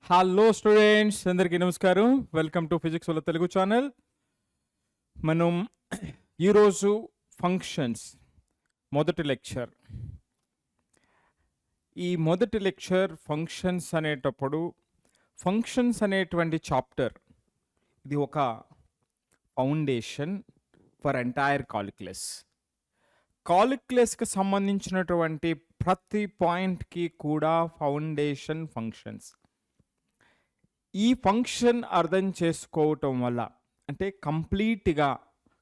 Hello students, అందరికీ నమస్కారం. Welcome to physics వాళ్ళ తెలుగు ఛానల్. మనం ఈరోజు ఫంక్షన్స్ మొదటి లెక్చర్. ఈ మొదటి లెక్చర్ ఫంక్షన్స్ అనేటప్పుడు ఫంక్షన్స్ అనేటువంటి చాప్టర్ ఇది ఒక ఫౌండేషన్ ఫర్ ఎంటైర్ కాలిక్యులస్. కాలిక్యులస్కి సంబంధించినటువంటి ప్రతి పాయింట్కి కూడా ఫౌండేషన్ ఫంక్షన్స్. ఈ ఫంక్షన్ అర్థం చేసుకోవటం వల్ల అంటే కంప్లీట్గా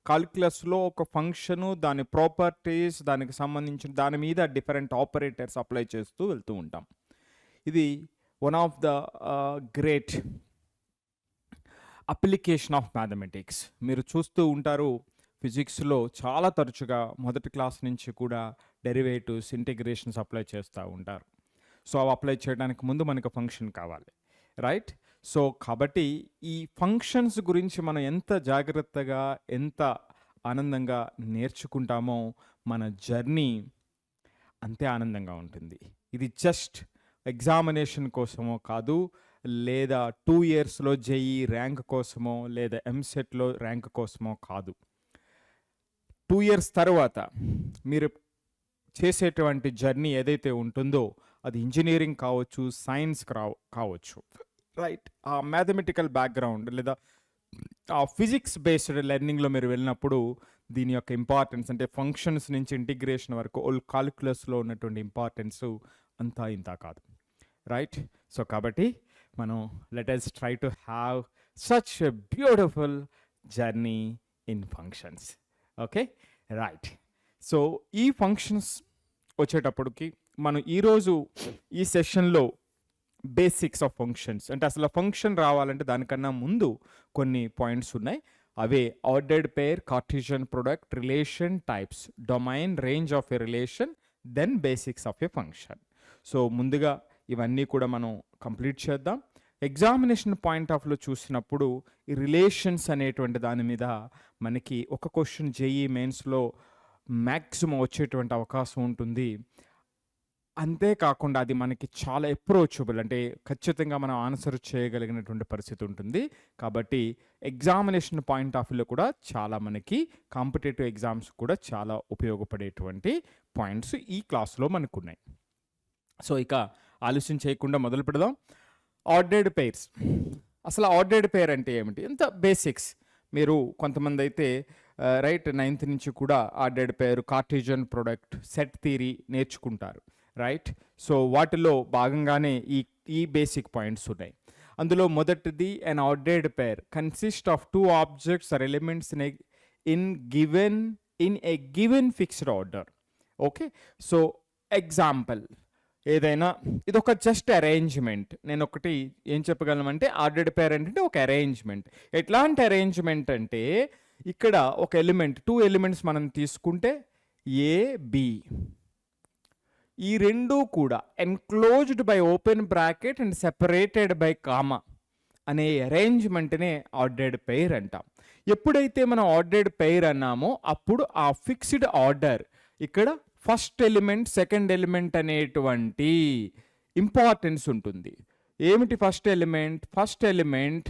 కాలిక్యులస్లో ఒక ఫంక్షను, దాని ప్రాపర్టీస్, దానికి సంబంధించిన దాని మీద డిఫరెంట్ ఆపరేటర్స్ అప్లై చేస్తూ వెళ్తూ ఉంటాం. ఇది one of the great application of mathematics. మీరు చూస్తూ ఉంటారు ఫిజిక్స్లో చాలా తరచుగా మొదటి క్లాస్ నుంచి కూడా డెరివేటివ్స్, ఇంటిగ్రేషన్స్ అప్లై చేస్తూ ఉంటారు. సో అవి అప్లై చేయడానికి ముందు మనకు ఫంక్షన్ కావాలి, రైట్? సో కాబట్టి ఈ ఫంక్షన్స్ గురించి మనం ఎంత జాగ్రత్తగా, ఎంత ఆనందంగా నేర్చుకుంటామో మన జర్నీ అంతే ఆనందంగా ఉంటుంది. ఇది జస్ట్ ఎగ్జామినేషన్ కోసమో కాదు, లేదా 2 yearsలో JEE ర్యాంక్ కోసమో లేదా ఎంసెట్లో ర్యాంక్ కోసమో కాదు. 2 years తర్వాత మీరు చేసేటువంటి జర్నీ ఏదైతే ఉంటుందో అది ఇంజనీరింగ్ కావచ్చు, సైన్స్ కావచ్చు, రైట్? ఆ మ్యాథమెటికల్ బ్యాక్గ్రౌండ్ లేదా ఆ ఫిజిక్స్ బేస్డ్ లెర్నింగ్లో మీరు వెళ్ళినప్పుడు దీని యొక్క ఇంపార్టెన్స్ అంటే ఫంక్షన్స్ నుంచి ఇంటిగ్రేషన్ వరకు ఓల్ కాలిక్యులస్లో ఉన్నటువంటి ఇంపార్టెన్స్ అంతా ఇంత కాదు, రైట్? సో కాబట్టి మనం let us try to have such a beautiful journey in functions. Okay, right. So ఈ ఫంక్షన్స్ వచ్చేటప్పటికి మనం ఈరోజు ఈ సెషన్లో బేసిక్స్ ఆఫ్ ఫంక్షన్స్ అంటే అసలు ఫంక్షన్ రావాలంటే దానికన్నా ముందు కొన్ని పాయింట్స్ ఉన్నాయి. అవే ordered pair, Cartesian product, relation types, domain, range of a relation, then basics of a function. So ముందుగా ఇవన్నీ కూడా మనం కంప్లీట్ చేద్దాం. ఎగ్జామినేషన్ పాయింట్ ఆఫ్ లో చూసినప్పుడు ఈ రిలేషన్స్ అనేటువంటి దాని మీద మనకి ఒక క్వశ్చన్ JEE మెయిన్స్లో మ్యాక్సిమం వచ్చేటువంటి అవకాశం ఉంటుంది. అంతేకాకుండా అది మనకి చాలా అప్రోచబుల్ అంటే ఖచ్చితంగా మనం ఆన్సర్ చేయగలిగినటువంటి పరిస్థితి ఉంటుంది. కాబట్టి ఎగ్జామినేషన్ పాయింట్ ఆఫ్ వ్యూలో కూడా చాలా మనకి కాంపిటేటివ్ ఎగ్జామ్స్ కూడా చాలా ఉపయోగపడేటువంటి పాయింట్స్ ఈ క్లాస్లో మనకు ఉన్నాయి. సో ఇక ఆలస్యం చేయకుండా మొదలు పెడదాం. Ordered pairs. అసలు ఆర్డర్డ్ పెయిర్ అంటే ఏమిటి? ఎంత బేసిక్స్. మీరు కొంతమంది అయితే రైట్ 9th నుంచి కూడా ordered pair, Cartesian product, set theory నేర్చుకుంటారు, రైట్? సో వాటిలో భాగంగానే ఈ బేసిక్ పాయింట్స్ ఉన్నాయి. అందులో మొదటిది an ordered pair consist of 2 objects or elements in a given fixed order. Okay, so example ఏదైనా ఇది ఒక జస్ట్ అరేంజ్మెంట్. నేను ఒకటి ఏం చెప్పగలను ఆర్డర్డ్ పేర్ అంటే ఒక అరేంజ్మెంట్. ఎట్లాంటి అరేంజ్మెంట్ అంటే ఇక్కడ ఒక ఎలిమెంట్, 2 elements మనం తీసుకుంటే AB, ఈ రెండు కూడా enclosed by open bracket and separated by comma అనే అరేంజ్మెంట్నే ఆర్డర్డ్ పెయిర్ అంటాం. ఎప్పుడైతే మనం ఆర్డర్డ్ పెయిర్ అన్నామో అప్పుడు ఆ ఫిక్స్డ్ ఆర్డర్ ఇక్కడ ఫస్ట్ ఎలిమెంట్, సెకండ్ ఎలిమెంట్ అనేటువంటి ఇంపార్టెన్స్ ఉంటుంది. ఏమిటి first element? First element,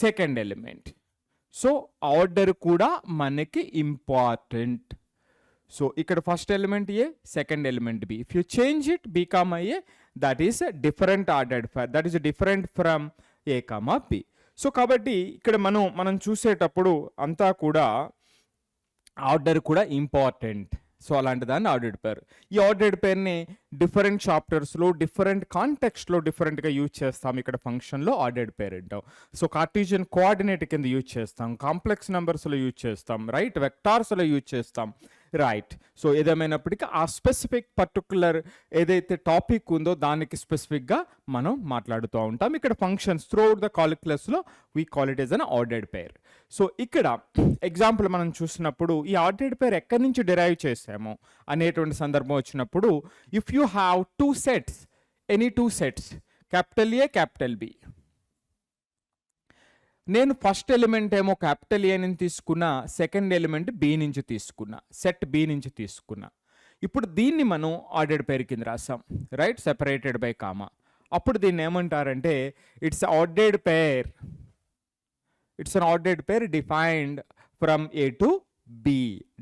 second element. So order కూడా మనకి ఇంపార్టెంట్. సో ఇక్కడ first element A, second element B. If you change it B, A, that is different ordered pair, that is different from A, B. So కాబట్టి ఇక్కడ మనం చూసేటప్పుడు అంతా కూడా order కూడా ఇంపార్టెంట్. సో అలాంటి దాన్ని ఆర్డర్డ్ పేర్. ఈ ఆర్డర్డ్ పేర్ని డిఫరెంట్ చాప్టర్స్లో, డిఫరెంట్ కాంటెక్స్ట్లో డిఫరెంట్గా యూజ్ చేస్తాం. ఇక్కడ ఫంక్షన్లో ఆర్డర్డ్ పేర్ అంటాం. సో కార్టీసియన్ కోఆర్డినేట్ కింద యూజ్ చేస్తాం, కాంప్లెక్స్ నెంబర్స్లో యూజ్ చేస్తాం, రైట్? వెక్టార్స్లో యూజ్ చేస్తాం, రైట్? సో ఏదేమైనప్పటికీ ఆ స్పెసిఫిక్ పర్టికులర్ ఏదైతే టాపిక్ ఉందో దానికి స్పెసిఫిక్గా మనం మాట్లాడుతూ ఉంటాం. ఇక్కడ ఫంక్షన్స్ త్రూఅవుట్ ద కాలిక్యులస్లో we call it as an ordered pair. So ఇక్కడ ఎగ్జాంపుల్ మనం చూసినప్పుడు ఈ ఆర్డర్డ్ పేర్ ఎక్కడి నుంచి డిరైవ్ చేసాము అనేటువంటి సందర్భం వచ్చినప్పుడు, if you have 2 sets, any 2 sets, capital A, capital B. నేను ఫస్ట్ ఎలిమెంట్ ఏమో క్యాపిటల్ A నుంచి తీసుకున్నా, సెకండ్ ఎలిమెంట్ B నుంచి తీసుకున్నా, సెట్ B నుంచి తీసుకున్నా. ఇప్పుడు దీన్ని మనం ఆర్డర్డ్ పేర్ కింద రాసాం, రైట్? Separated by comma. అప్పుడు దీన్ని ఏమంటారంటే it's ordered pair. It's an ordered pair defined from A to B.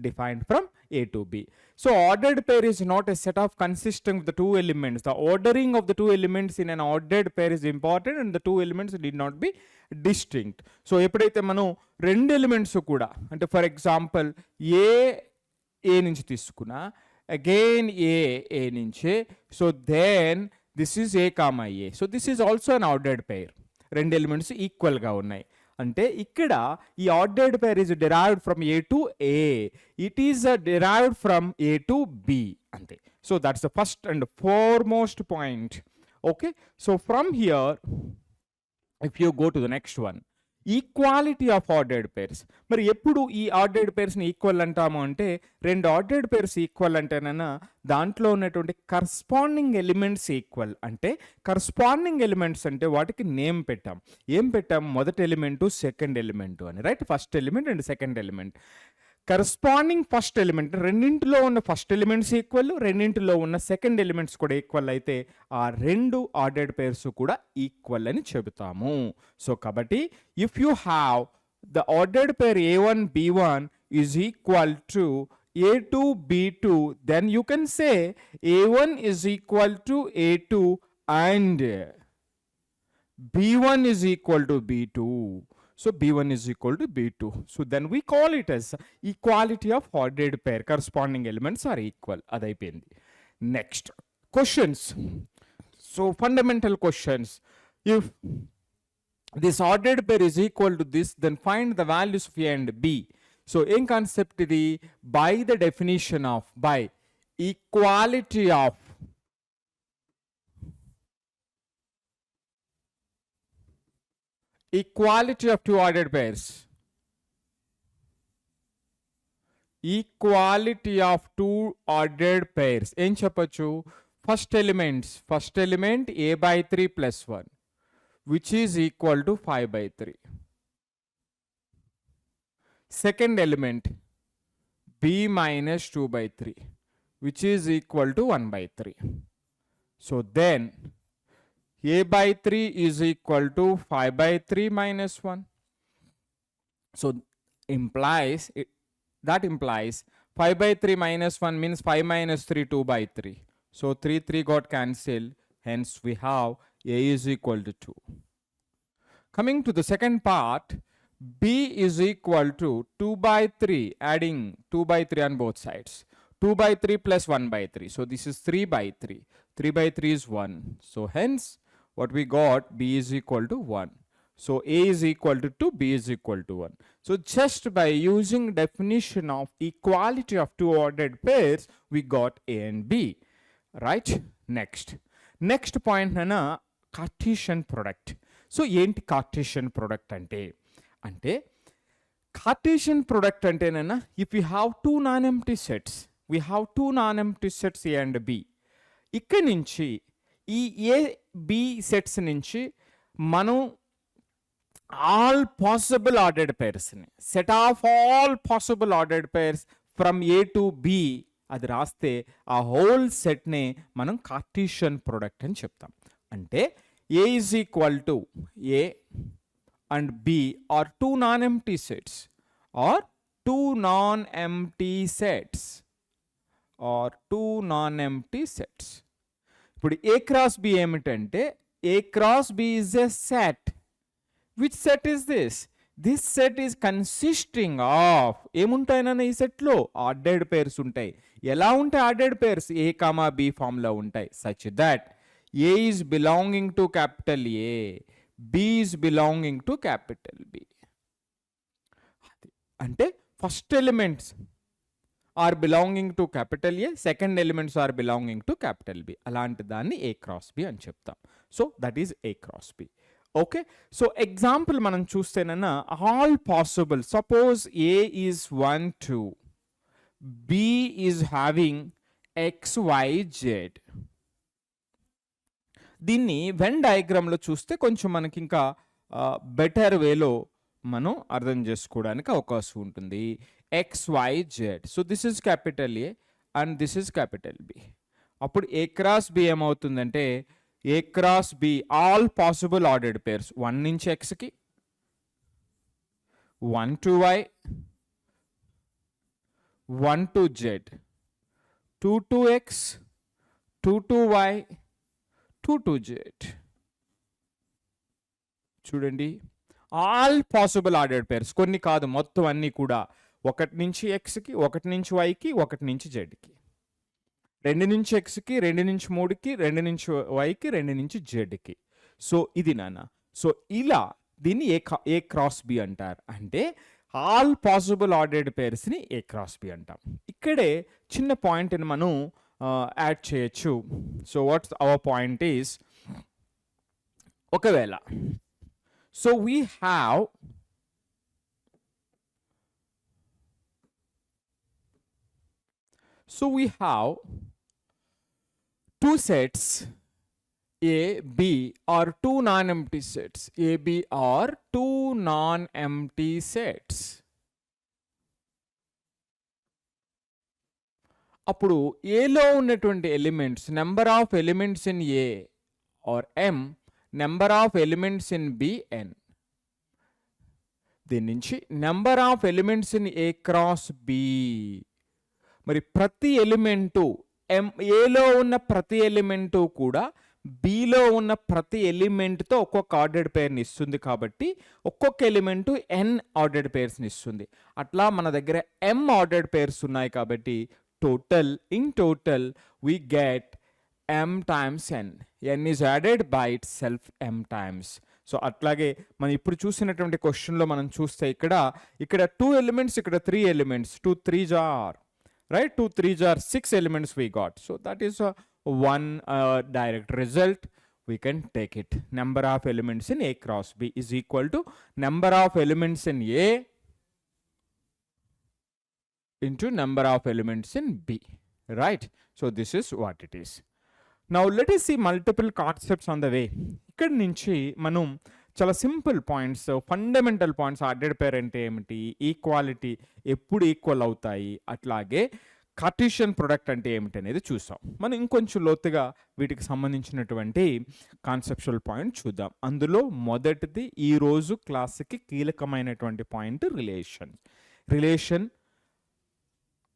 Defined from A to B. So ordered pair is not a set of consisting of the two elements. The ordering of the two elements in an ordered pair is important and the two elements need not be distinct. So ఎప్పుడైతే మనం రెండు elements కూడా అంటే for example ఏ నుంచి తీసుకున్నా again A నుంచే, so then this is A, A. So this is also an ordered pair. రెండు elements ఈక్వల్గా ఉన్నాయి అంటే ఇక్కడ ఈ ordered pair is derived from A to A. It is derived from A to B అంతే. So that's the first and foremost point. Okay, so from here if you go to the next one, equality of ordered pairs. మరి ఎప్పుడు ఈ ordered పేర్స్ని equal అంటాము అంటే రెండు ordered pairs equal అంటేనన్నా దాంట్లో ఉన్నటువంటి corresponding elements equal. అంటే కరస్పాండింగ్ ఎలిమెంట్స్ అంటే వాటికి నేమ్ పెట్టాం. ఏం పెట్టాం? మొదటి ఎలిమెంటు, సెకండ్ ఎలిమెంటు అని, right? First element and second element. Corresponding first element, రెండింటిలో ఉన్న ఫస్ట్ ఎలిమెంట్స్ ఈక్వల్, రెండింటిలో ఉన్న సెకండ్ ఎలిమెంట్స్ కూడా ఈక్వల్ అయితే ఆ రెండు ఆర్డర్డ్ పేర్స్ కూడా ఈక్వల్ అని చెబుతాము. సో కాబట్టి if you have the ordered pair A1 B1 is equal to A2 B2, then you can say A1 is equal to A2 and B1 is equal to B2. So B1 is equal to B2. So then we call it as equality of ordered pair. Corresponding elements are equal. Adaipindi. Next questions. So fundamental questions. If this ordered pair is equal to this, then find the values of A and B. So in concept idi by the definition of by equality of two ordered pairs. Equality of two ordered pairs. Em cheppochu? First element A by 3 plus 1, which is equal to 5 by 3. Second element B minus 2 by 3, which is equal to 1 by 3. So then A by 3 is equal to 5 by 3 minus 1. So that implies 5 by 3 minus 1 means 5 minus 3, 2 by 3. So 3 got cancelled. Hence we have A is equal to 2. Coming to the second part, B is equal to 2 by 3, adding 2 by 3 on both sides. 2 by 3 plus 1 by 3. So this is 3 by 3. 3 by 3 is 1. So hence what we got, B is equal to 1. So A is equal to 2, B is equal to 1. So just by using definition of equality of two ordered pairs, we got A and B, right? Next point nana Cartesian product. So enti Cartesian product ante Cartesian product ante nana, if we have two non-empty sets, A and B. ikkadi nunchi ఈ A B sets నుంచి మనం all possible ordered పేర్స్ని, set of all possible ordered pairs from A to B అది రాస్తే ఆ whole సెట్నే మనం Cartesian product అని చెప్తాం. అంటే A is equal to A and B are two non empty sets are two non empty sets. ఇప్పుడు A cross B ఏమిటంటే A cross B is a set. Which set is this? This set is consisting of ఏముంటాయన్న ఈ సెట్లో ordered pairs ఉంటాయి. ఎలా ఉంటాయి ordered pairs? A comma B ఫామ్లో ఉంటాయి. Such that A is belonging to capital A, B is belonging to capital B. అంటే first elements are belonging to capital A, second elements are belonging to capital B. అలాంటి దాన్ని A cross B అని చెప్తాం. So that is A cross B. Okay, so example మనం చూస్తేనన్నా all possible, suppose A is 1 2, B is having XYZ. దీన్ని Venn డయాగ్రామ్లో చూస్తే కొంచెం మనకి ఇంకా బెటర్ వేలో మనం అర్థం చేసుకోవడానికి అవకాశం ఉంటుంది. XYZ. So this is capital A and this is capital B. అప్పుడు ఏ క్రాస్ బి ఏమవుతుందంటే A cross B, all possible ordered pairs. 1 నుంచి xకి, 1 to y, 1 to z, 2 to x, 2 to y, 2 to z. చూడండి, all possible ordered pairs. కొన్ని కాదు, మొత్తం అన్నీ కూడా. 1 నుంచి xకి, 1 నుంచి yకి, 1 నుంచి zకి, 2 నుంచి xకి, 2 నుంచి 3కి, 2 నుంచి yకి, 2 నుంచి zకి. సో ఇది నాన్న. సో ఇలా దీన్ని ఏ క్రాస్ బి అంటారు. అంటే ఆల్ పాసిబుల్ ఆర్డర్డ్ పేర్స్ని ఏ క్రాస్ బి అంటాం. ఇక్కడే చిన్న పాయింట్ని మనం యాడ్ చేయొచ్చు. So what's our point is, ఒకవేళ so we have two sets A, B are two non-empty sets. A, B are two non-empty sets. అప్పుడు ఏలో ఉన్నటువంటి elements, number of elements in A are m, number of elements in B n. దీని నుంచి number of elements in A cross B. మరి ప్రతి element ఏలో ఉన్న ప్రతి ఎలిమెంటు కూడా బిలో ఉన్న ప్రతి ఎలిమెంట్తో ఒక్కొక్క ఆర్డర్డ్ పేర్ని ఇస్తుంది. కాబట్టి ఒక్కొక్క ఎలిమెంటు n ఆర్డర్డ్ పేర్స్ని ఇస్తుంది. అట్లా మన దగ్గర m ఆర్డర్డ్ పేర్స్ ఉన్నాయి. కాబట్టి in total we get m times n. n is added by itself m times. So అట్లాగే మనం ఇప్పుడు చూసినటువంటి క్వశ్చన్లో మనం చూస్తే ఇక్కడ 2 ఎలిమెంట్స్, ఇక్కడ 3 elements. 2 3s are right, 2 3s are 6 elements we got. So that is one direct result. We can take it. Number of elements in A cross B is equal to number of elements in A into number of elements in B. Right? So this is what it is. Now let us see multiple concepts on the way. ఇక్కడ నుంచి మనం చాలా simple points, fundamental points, ordered pair అంటే ఏమిటి, equality ఎప్పుడు equal అవుతాయి, అట్లాగే Cartesian product అంటే ఏమిటి అనేది చూసాం. మనం ఇంకొంచెం లోతుగా వీటికి సంబంధించినటువంటి కాన్సెప్చువల్ పాయింట్ చూద్దాం. అందులో మొదటిది ఈరోజు క్లాస్కి కీలకమైనటువంటి పాయింట్ రిలేషన్.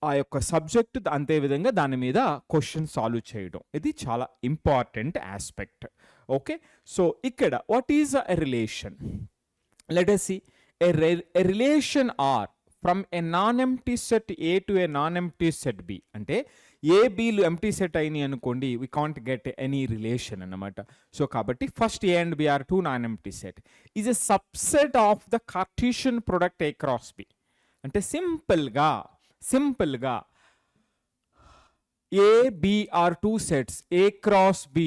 ఆ యొక్క సబ్జెక్ట్, అంతేవిధంగా దాని మీద క్వశ్చన్ సాల్వ్ చేయడం, ఇది చాలా ఇంపార్టెంట్ ఆస్పెక్ట్. ఓకే, సో ఇక్కడ what is a relation? Let us see a relation R from a non-empty set A to a non-empty set B. అంటే ఏ బీలు ఎంప్టీ సెట్ అయినాయి అనుకోండి, we can't get any relation అన్నమాట. So కాబట్టి first A and B are two non-empty set is a subset of the Cartesian product A cross B. అంటే సింపుల్గా A, B are two sets. A cross B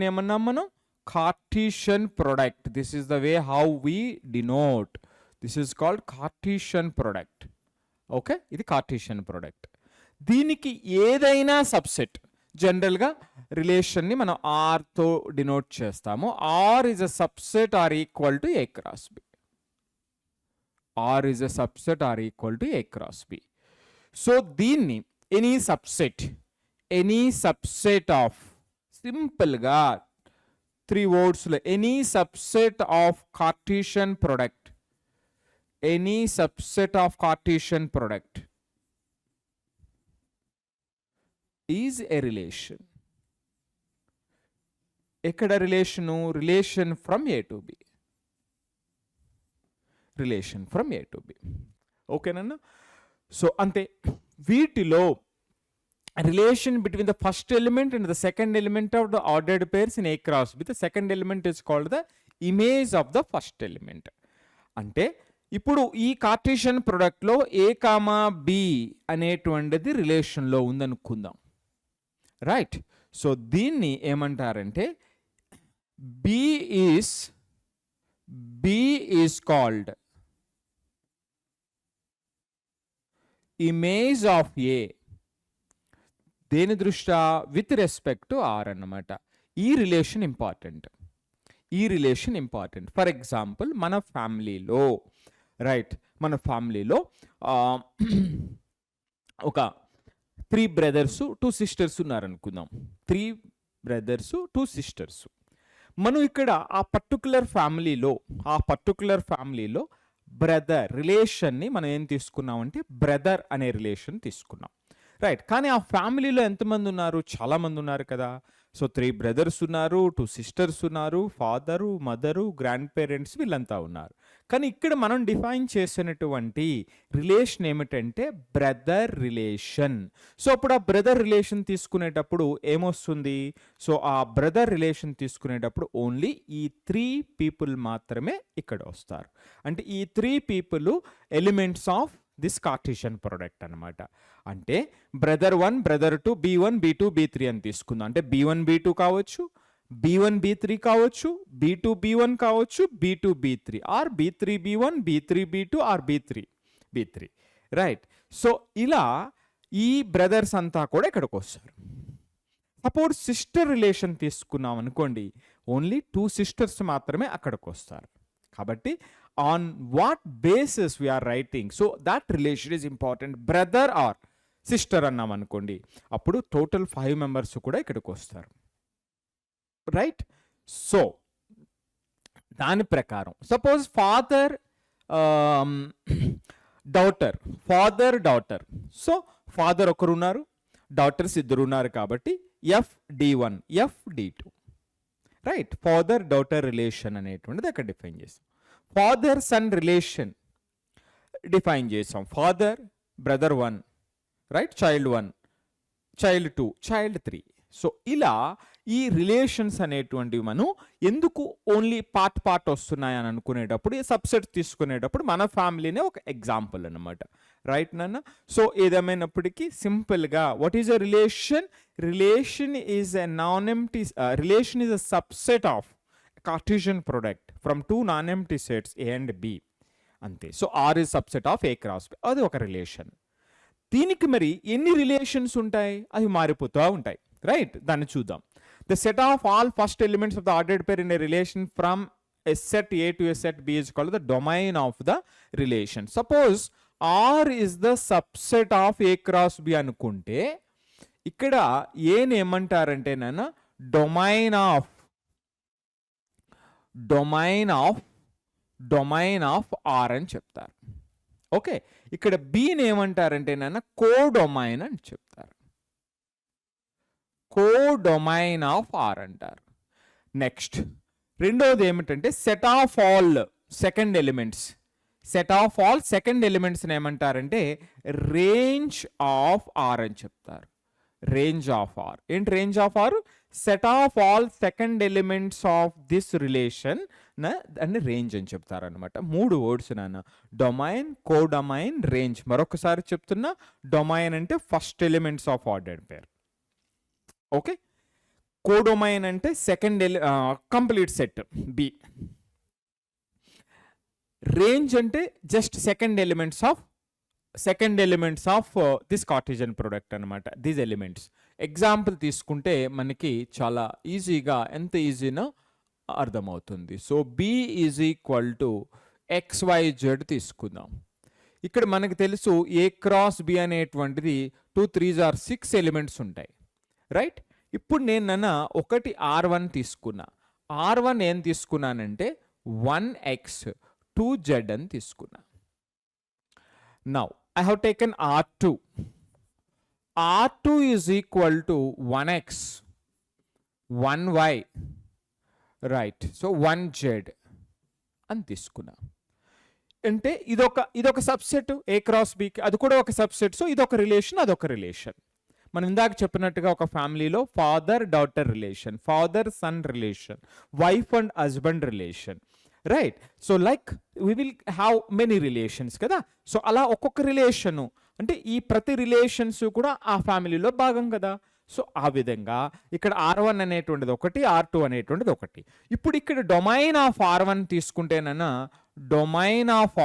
ని ఏమన్నాం మనం? Cartesian product. This is the way how we denote. This is called Cartesian product. Okay, ఇది Cartesian product. దీనికి ఏదైనా subset, జనరల్గా రిలేషన్ని మనం ఆర్తో డినోట్ చేస్తాము. R is a subset or equal to A cross B. R is a subset or equal to A cross B. So దీన్ని any subset of, సింపుల్గా 3 wordsలో any subset of Cartesian product, any subset of Cartesian product is a relation. ఎక్కడ relation from A to B. ఓకేనన్నా? So అంతే. వీటిలో relation between the first element and the second element of the ordered pairs in A cross B. The second element is called the image of the first element. అంటే ఇప్పుడు ఈ Cartesian ప్రొడక్ట్లో A comma B అనేటువంటిది రిలేషన్లో ఉందనుకుందాం. Right? So దీన్ని ఏమంటారంటే B is called image of A. దేని దృష్ట్యా? విత్ రెస్పెక్ట్ టు ఆర్ అన్నమాట. ఈ రిలేషన్ ఇంపార్టెంట్. ఫర్ ఎగ్జాంపుల్ మన ఫ్యామిలీలో ఒక 3 brothers 2 sisters ఉన్నారనుకుందాం. 3 brothers, 2 sisters. మనం ఇక్కడ ఆ పర్టికులర్ ఫ్యామిలీలో బ్రదర్ రిలేషన్ని మనం ఏం తీసుకున్నామంటే బ్రదర్ అనే రిలేషన్ తీసుకున్నాం, రైట్. కానీ ఆ ఫ్యామిలీలో ఎంతమంది ఉన్నారు? చాలామంది ఉన్నారు కదా. సో 3 బ్రదర్స్ ఉన్నారు, 2 సిస్టర్స్ ఉన్నారు, ఫాదరు, మదరు, గ్రాండ్ పేరెంట్స్ వీళ్ళంతా ఉన్నారు. కానీ ఇక్కడ మనం డిఫైన్ చేసినటువంటి రిలేషన్ ఏమిటంటే బ్రదర్ రిలేషన్. సో అప్పుడు ఆ బ్రదర్ రిలేషన్ తీసుకునేటప్పుడు ఏమొస్తుంది? సో ఆ బ్రదర్ రిలేషన్ తీసుకునేటప్పుడు ఓన్లీ ఈ 3 పీపుల్ మాత్రమే ఇక్కడ వస్తారు. అంటే ఈ 3 people elements of this Cartesian product అనమాట. అంటే brother 1, brother 2, B1, B2, B3 అని తీసుకుందాం. అంటే B1, B2 కావచ్చు, B1, B3 కావచ్చు, B2, B1 కావచ్చు, B2, B3 are B3, B1, B3, B2 are B3, B3, right. So ఇలా ఈ బ్రదర్స్ అంతా కూడా ఇక్కడికి వస్తారు. సపోజ్ సిస్టర్ రిలేషన్ తీసుకున్నాం అనుకోండి, ఓన్లీ 2 సిస్టర్స్ మాత్రమే అక్కడికి వస్తారు. కాబట్టి on what basis we are writing, so that relation is important. brother or sister అన్నాం అనుకోండి, అప్పుడు టోటల్ 5 మెంబర్స్ కూడా ఇక్కడికి వస్తారు, రైట్. సో దాని ప్రకారం suppose father daughter, so father ఒకరు ఉన్నారు, డాటర్స్ 2 ఉన్నారు. కాబట్టి FD1, FD2, right. Father daughter relation అనేటువంటిది అక్కడ డిఫైన్ చేస్తాం. ఫాదర్ సన్ రిలేషన్ డిఫైన్ చేసాం. Father brother 1, right, child 1, child 2, child 3. So ఇలా ఈ రిలేషన్స్ అనేటువంటివి మనం ఎందుకు ఓన్లీ పార్ట్ వస్తున్నాయని అనుకునేటప్పుడు, ఈ సబ్సెట్ తీసుకునేటప్పుడు మన ఫ్యామిలీనే ఒక ఎగ్జాంపుల్ అనమాట, రైట్ నాన్న. సో ఏదేమైనప్పటికీ సింపుల్గా what is a relation? Relation is a relation is a subset of Cartesian product from 2 non-empty sets A and B, అంతే. So R is subset of A cross B, అది ఒక relation. దీనికి మరి ఎన్ని relations ఉంటాయి? అవి మారిపోతూ ఉంటాయి, రైట్. దాన్ని చూద్దాం. The set of all first elements of the ordered pair in a relation from a set A to a set B is called the domain of the relation. Suppose R is the subset of A cross B అనుకుంటే, ఇక్కడ ఏం ఏమంటారంటే నాన్న domain of R అని చెప్తారు, okay. ఇక్కడ బీని ఏమంటారంటే నాన్న కోడొమైన్ అని చెప్తారు, కోడొమైన్ ఆఫ్ ఆర్ అంటారు. నెక్స్ట్ రెండోది ఏమిటంటే set of all second elements ఏమంటారంటే రేంజ్ ఆఫ్ ఆర్ అని చెప్తారు. రేంజ్ ఆఫ్ ఆర్ ఏంటి? Range of R set of all second elements of this relation అని రేంజ్ అని చెప్తారనమాట. 3 వర్డ్స్ నాన్న, డొమైన్, కోడొమైన్, రేంజ్. మరొకసారి చెప్తున్నా, డొమైన్ అంటే first elements of ordered pair, okay. Codomain అంటే second complete set B. Range అంటే just second elements of this Cartesian product అనమాట, దీస్ ఎలిమెంట్స్. ఎగ్జాంపుల్ తీసుకుంటే మనకి చాలా ఈజీగా, ఎంత ఈజీనో అర్థమవుతుంది. So B is equal to XYZ తీసుకుందాం. ఇక్కడ మనకు తెలుసు A క్రాస్ B అనేటువంటిది 2 3s are 6 ఎలిమెంట్స్ ఉంటాయి, రైట్. ఇప్పుడు నేను ఒకటి R1 తీసుకున్నా. R1 ఏం తీసుకున్నానంటే 1X 2Z అని తీసుకున్నా. Now I have taken R2. R2 is equal to 1X 1Y, right. So 1Z అని తీసుకున్నా. అంటే ఇదొక సబ్సెట్ A క్రాస్ B, అది కూడా ఒక సబ్సెట్. సో ఇదొక రిలేషన్, అదొక రిలేషన్. మనం ఇందాక చెప్పినట్టుగా ఒక ఫ్యామిలీలో father daughter relation, father son relation, wife and husband relation, right. So like we will have many relations కదా. సో అలా ఒక్కొక్క రిలేషను అంటే ఈ ప్రతి రిలేషన్స్ కూడా ఆ ఫ్యామిలీలో భాగం కదా. సో ఆ విధంగా ఇక్కడ R1 అనేటువంటిది ఒకటి, R2 అనేటువంటిది ఒకటి. ఇప్పుడు ఇక్కడ డొమైన్ ఆఫ్ R1 తీసుకుంటేనన్నా, డొమైన్ ఆఫ్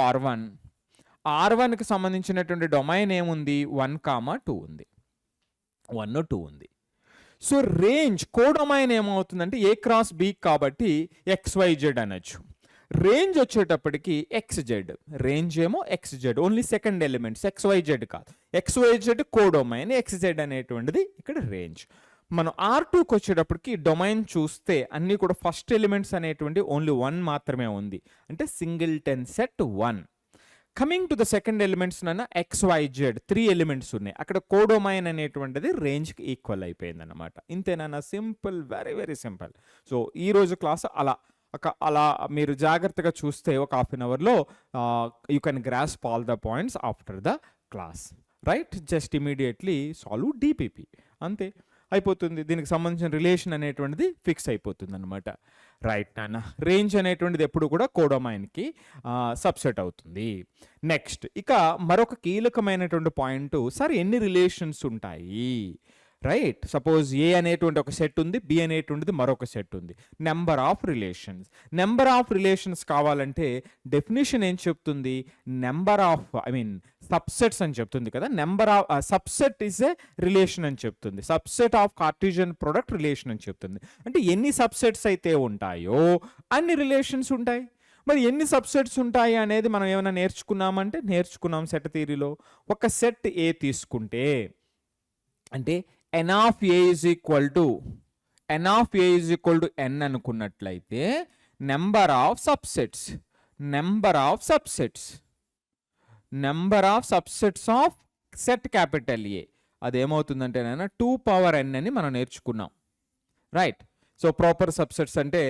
R1కి సంబంధించినటువంటి డొమైన్ ఏముంది? 1, 2 ఉంది, 1, 2 ఉంది. సో రేంజ్ కోడొమైన్ ఏమవుతుందంటే A క్రాస్ B కాబట్టి XYZ అనొచ్చు. రేంజ్ వచ్చేటప్పటికి XZ, రేంజ్ ఏమో XZ, only second elements XYZ కాదు. XYZ కోడొమైన్, XZ అనేటువంటిది ఇక్కడ రేంజ్. మనం R2కి వచ్చేటప్పటికి డొమైన్ చూస్తే అన్నీ కూడా ఫస్ట్ ఎలిమెంట్స్ అనేటువంటి ఓన్లీ 1 మాత్రమే ఉంది, అంటే singleton set 1. Coming to the second elements నన్న XYZ 3 ఎలిమెంట్స్ ఉన్నాయి. అక్కడ కోడొమైన్ అనేటువంటిది రేంజ్కి ఈక్వల్ అయిపోయింది అనమాట. ఇంతేనా? Simple, very very simple. So ఈరోజు క్లాస్ అలా మీరు జాగ్రత్తగా చూస్తే ఒక హాఫ్ అన్ అవర్లో you can grasp all the points after the class, right? Just immediately solve DPP, అంతే అయిపోతుంది. దీనికి సంబంధించిన రిలేషన్ అనేటువంటిది ఫిక్స్ అయిపోతుంది అనమాట, రైట్ నాన్న? రేంజ్ అనేటువంటిది ఎప్పుడు కూడా కోడొమైన్కి సబ్సెట్ అవుతుంది. నెక్స్ట్ ఇక మరొక కీలకమైనటువంటి పాయింట్, సార్ ఎన్ని రిలేషన్స్ ఉంటాయి, రైట్? సపోజ్ ఏ అనేటువంటి ఒక సెట్ ఉంది, బి అనేటువంటిది మరొక సెట్ ఉంది. నెంబర్ ఆఫ్ రిలేషన్స్ కావాలంటే డెఫినేషన్ ఏం చెప్తుంది? నెంబర్ ఆఫ్ సబ్సెట్స్ అని చెప్తుంది కదా. Number of subset is a relation అని చెప్తుంది. Subset of Cartesian product relation అని చెప్తుంది. అంటే ఎన్ని సబ్సెట్స్ అయితే ఉంటాయో అన్ని రిలేషన్స్ ఉంటాయి. మరి ఎన్ని సబ్సెట్స్ ఉంటాయి అనేది మనం ఏమైనా నేర్చుకున్నామంటే నేర్చుకున్నాం సెట్ థియరీలో. ఒక సెట్ ఏ తీసుకుంటే అంటే n of a is equal to n అనుకున్నట్లయితే number of subsets of set capital A అదేమవుతుందంటే 2n అని మనం నేర్చుకున్నాం, రైట్? సో ప్రాపర్ సబ్సెట్స్ అంటే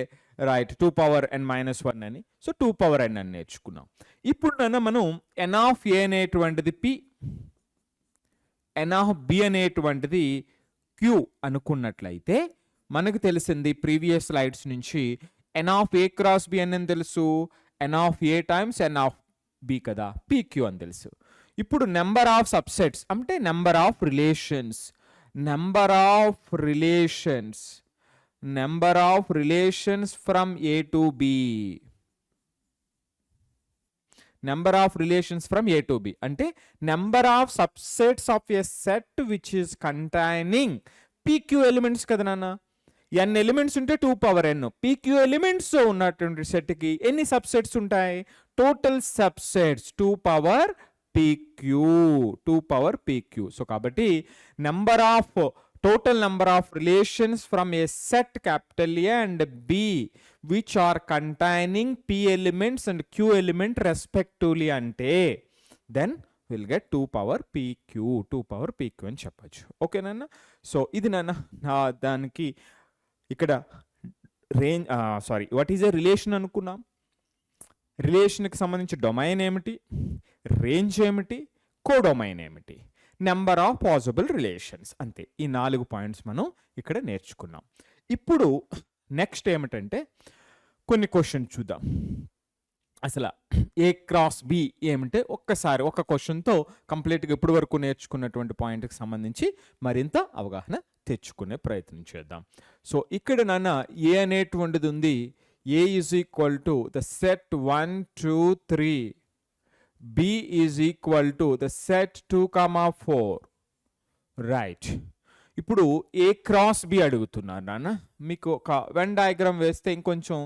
రైట్ 2n-1 అని, సో 2n అని నేర్చుకున్నాం. ఇప్పుడు మనం n of a అనేటువంటిది p, n of b అనేటువంటిది q అనుకున్నట్లయితే మనకు తెలిసింది ప్రీవియస్ స్లైడ్స్ నుంచి n of a cross b అని తెలుసు, n of a times n of b కదా, pq అని తెలుసు. ఇప్పుడు నెంబర్ ఆఫ్ సబ్సెట్స్ అంటే number of relations from a to b, number of relations from A to B అంటే number of subsets of a set which is containing PQ elements కదా నాన్న. n elements ఉంటే 2n, PQ elements ఉన్నటువంటి సెట్కి ఎన్ని subsets ఉంటాయి? Total subsets 2 power pq. So కాబట్టి total number of relations from a set capital A and B which are containing P elements and Q element respectively ante, then we'll get 2 power pq అని చెప్పచ్చు. Okay నాన్న? So ఇది నాన్న దానికి ఇక్కడ what is a relation అనుకున్నాం. రిలేషన్కి సంబంధించి domain ఏమిటి, రేంజ్ ఏమిటి, కోడొమైన్ ఏమిటి, నెంబర్ ఆఫ్ పాసిబుల్ రిలేషన్స్, అంతే. ఈ 4 పాయింట్స్ మనం ఇక్కడ నేర్చుకున్నాం. ఇప్పుడు నెక్స్ట్ ఏమిటంటే కొన్ని క్వశ్చన్ చూద్దాం. అసలు ఏ క్రాస్ బి ఏమిటంటే ఒక్కసారి ఒక క్వశ్చన్తో కంప్లీట్గా ఇప్పటి వరకు నేర్చుకున్నటువంటి పాయింట్కి సంబంధించి మరింత అవగాహన తెచ్చుకునే ప్రయత్నం చేద్దాం. సో ఇక్కడ నాన్న ఏ అనేటువంటిది ఉంది. A is equal to the set 1 2 3, B is equal to the set 2, 4, right? ఇప్పుడు ఏ క్రాస్ బి అడుగుతున్నారు నాన్న. మీకు ఒక వెన్ డయాగ్రామ్ వేస్తే ఇంకొంచెం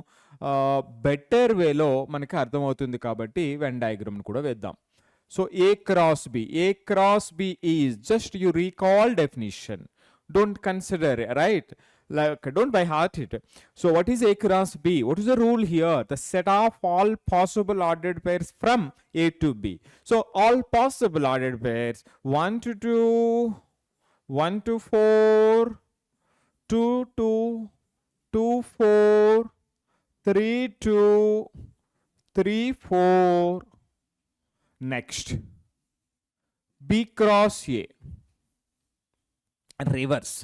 బెటర్ వేలో మనకి అర్థమవుతుంది కాబట్టి వెన్ డయాగ్రామ్ కూడా వేద్దాం. So A cross B is just you recall definition, don't consider, right? Like don't by heart it. So what is A cross B? What is the rule here? The set of all possible ordered pairs from A to B. So all possible ordered pairs 1 to 2, 1 to 4, 2 to 2 4, 3 to 3 4. Next B cross A and reverse.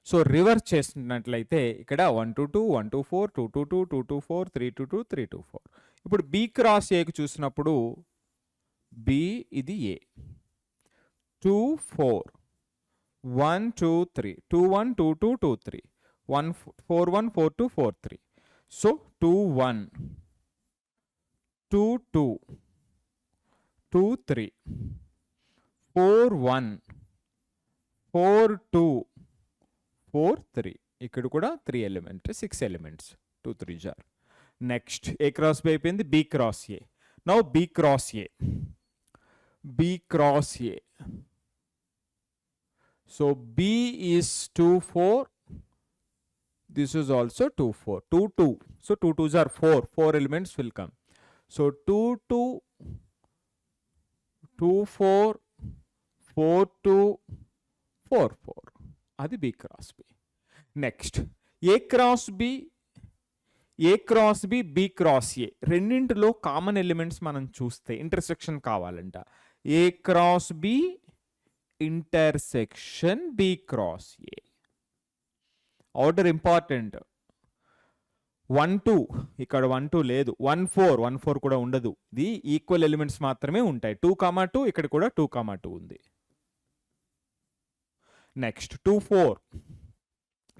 So reverse చేసినట్లయితే ఇక్కడ 1 to 2, 1 to 4, 2 to 2, 2 to 4, 3 to 2, 3 to 4. ఇప్పుడు B cross ఏకి చూసినప్పుడు B ఇది ఏ 2 4 1 2 3 2 1 2 2 2 3 1 4 1 4 2 4 3. So 2 1 2 2 2 3 4 1 4 2 4 3. ఇక్కడ కూడా 3 element 6 elements 2 3 జార్. Next A cross B అయిపోయింది. B cross A. Now B cross A. So B is 2, 4. This is also 2, 4. 2, 2. So 2 2s are 4. 4 elements will come. So 2, 2, 2, 4, 4, 2, 4, 4. అది B cross B. Next, A cross B, A cross B, B cross A. రెండింటిలో common elements మనం చూస్తే intersection కావాలంట. A cross B intersection B cross A. Order important. 1 2 ఇక్కడ 1 2 లేదు. 1 4 1 4 కూడా ఉండదు. ఇది ఈక్వల్ ఎలిమెంట్స్ మాత్రమే ఉంటాయి. 2 2 ఇక్కడ కూడా 2 2 ఉంది. నెక్స్ట్ 2 4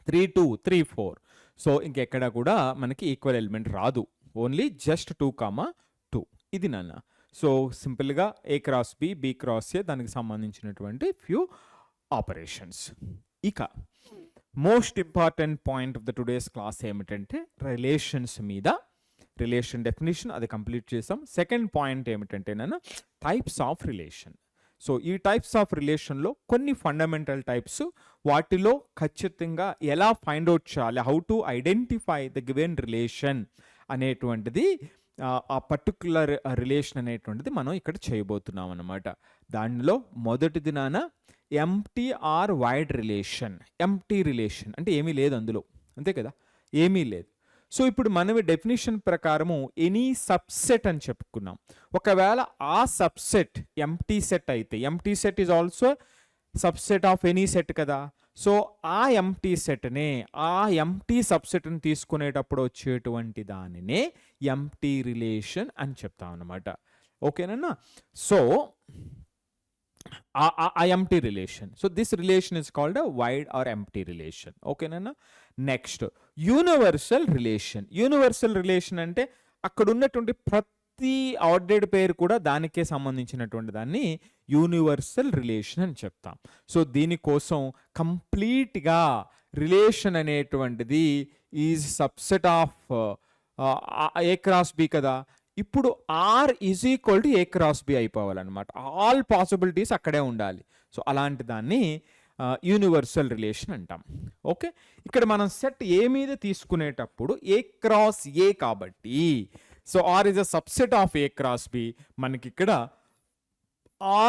3 2 3 4. సో ఇంకెక్కడ కూడా మనకి ఈక్వల్ ఎలిమెంట్ రాదు. Only just 2 2. ఇది నాన్న. సో సింపుల్గా A cross B, B cross A దానికి సంబంధించినటువంటి ఫ్యూ ఆపరేషన్స్. ఇక most important point of the today's class ఏమిటంటే రిలేషన్స్ మీద. రిలేషన్ డెఫినేషన్ అది కంప్లీట్ చేసాం. సెకండ్ పాయింట్ ఏమిటంటే నన్ను టైప్స్ ఆఫ్ రిలేషన్. సో ఈ టైప్స్ ఆఫ్ రిలేషన్లో కొన్ని ఫండమెంటల్ టైప్స్, వాటిలో ఖచ్చితంగా ఎలా ఫైండ్ అవుట్ చేయాలి, how to identify the given relation అనేటువంటిది, ఆ పర్టికులర్ రిలేషన్ అనేటువంటిది మనం ఇక్కడ చేయబోతున్నాం అన్నమాట. దానిలో మొదటిది నాన్న empty or void relation. Empty relation అంటే ఏమీ లేదు అందులో, అంతే కదా, ఏమీ లేదు. సో ఇప్పుడు మనం డెఫినేషన్ ప్రకారము ఎనీ సబ్సెట్ అని చెప్పుకున్నాం. ఒకవేళ ఆ సబ్సెట్ ఎంప్టీ సెట్ అయితే, empty set is also subset of any set కదా. సో ఆ ఎంప్టీ సెట్నే, ఆ ఎంప్టీ సబ్సెట్ని తీసుకునేటప్పుడు వచ్చేటువంటి దానినే ఎంప్టీ రిలేషన్ అని చెప్తాం అన్నమాట. ఓకేనా. So a empty relation. So this relation is called a wide or empty relation. Okay na. Next, universal relation. Universal relation అంటే అక్కడ ఉన్నటువంటి ప్రతి ఆర్డర్డ్ పేర్ కూడా దానికే సంబంధించినటువంటి దాన్ని యూనివర్సల్ రిలేషన్ అని చెప్తాం. సో దీనికోసం కంప్లీట్గా రిలేషన్ అనేటువంటిది is subset of A cross B కదా. ఇప్పుడు R is equal to A cross B అయిపోవాలన్నమాట. ఆల్ పాసిబిలిటీస్ అక్కడే ఉండాలి. సో అలాంటి దాన్ని యూనివర్సల్ రిలేషన్ అంటాం. ఓకే, ఇక్కడ మనం సెట్ ఏ మీద తీసుకునేటప్పుడు A క్రాస్ A కాబట్టి, so R is a subset of A cross B. మనకి ఇక్కడ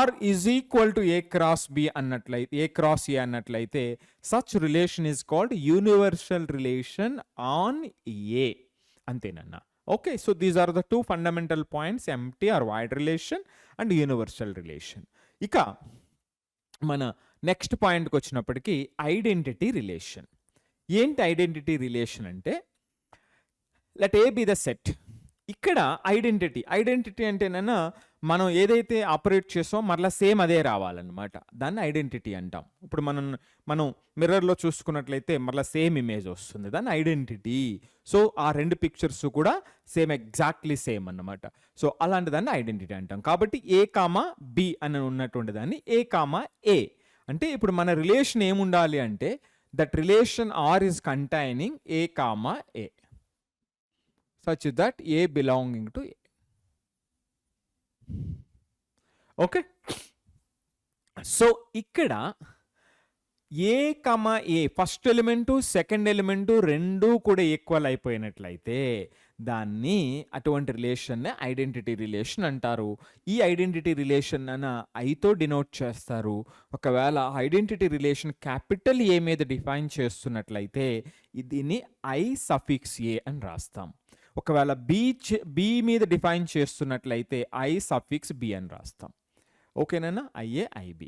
R is equal to A cross B అన్నట్లయితే, A క్రాస్ A అన్నట్లయితే such relation is called universal relation on A. అంతేనన్నా. Okay, so these are the two fundamental points, empty or wide relation and universal relation. ఇక మన next పాయింట్కి వచ్చినప్పటికీ identity relation. ఏంటి identity relation అంటే, let A be the set. ఇక్కడ identity అంటేనన్నా మనం ఏదైతే operate చేసామో మరలా సేమ్ అదే రావాలన్నమాట. దాన్ని ఐడెంటిటీ అంటాం. ఇప్పుడు మనం మిర్రర్లో చూసుకున్నట్లయితే మరలా సేమ్ ఇమేజ్ వస్తుంది, దాన్ని ఐడెంటిటీ. సో ఆ రెండు పిక్చర్స్ కూడా సేమ్, ఎగ్జాక్ట్లీ సేమ్ అన్నమాట. సో అలాంటి దాన్ని ఐడెంటిటీ అంటాం. కాబట్టి A, B అని ఉన్నటువంటి దాన్ని A, A అంటే ఇప్పుడు మన రిలేషన్ ఏముండాలి అంటే that relation R is containing A, A such that A belonging to A. Okay, so ఇక్కడ A, first element second element రెండూ కూడా ఈక్వల్ అయిపోయినట్లయితే దాన్ని, అటువంటి రిలేషన్నే ఐడెంటిటీ రిలేషన్ అంటారు. ఈ ఐడెంటిటీ రిలేషన్ అన్న ఐతో డినోట్ చేస్తారు. ఒకవేళ ఐడెంటిటీ రిలేషన్ క్యాపిటల్ A మీద డిఫైన్ చేస్తున్నట్లయితే దీన్ని I సఫిక్స్ A అని రాస్తాం. ఒకవేళ B మీద డిఫైన్ చేస్తున్నట్లయితే I సఫిక్స్ B అని రాస్తాం. ఓకేనా, IA, IB.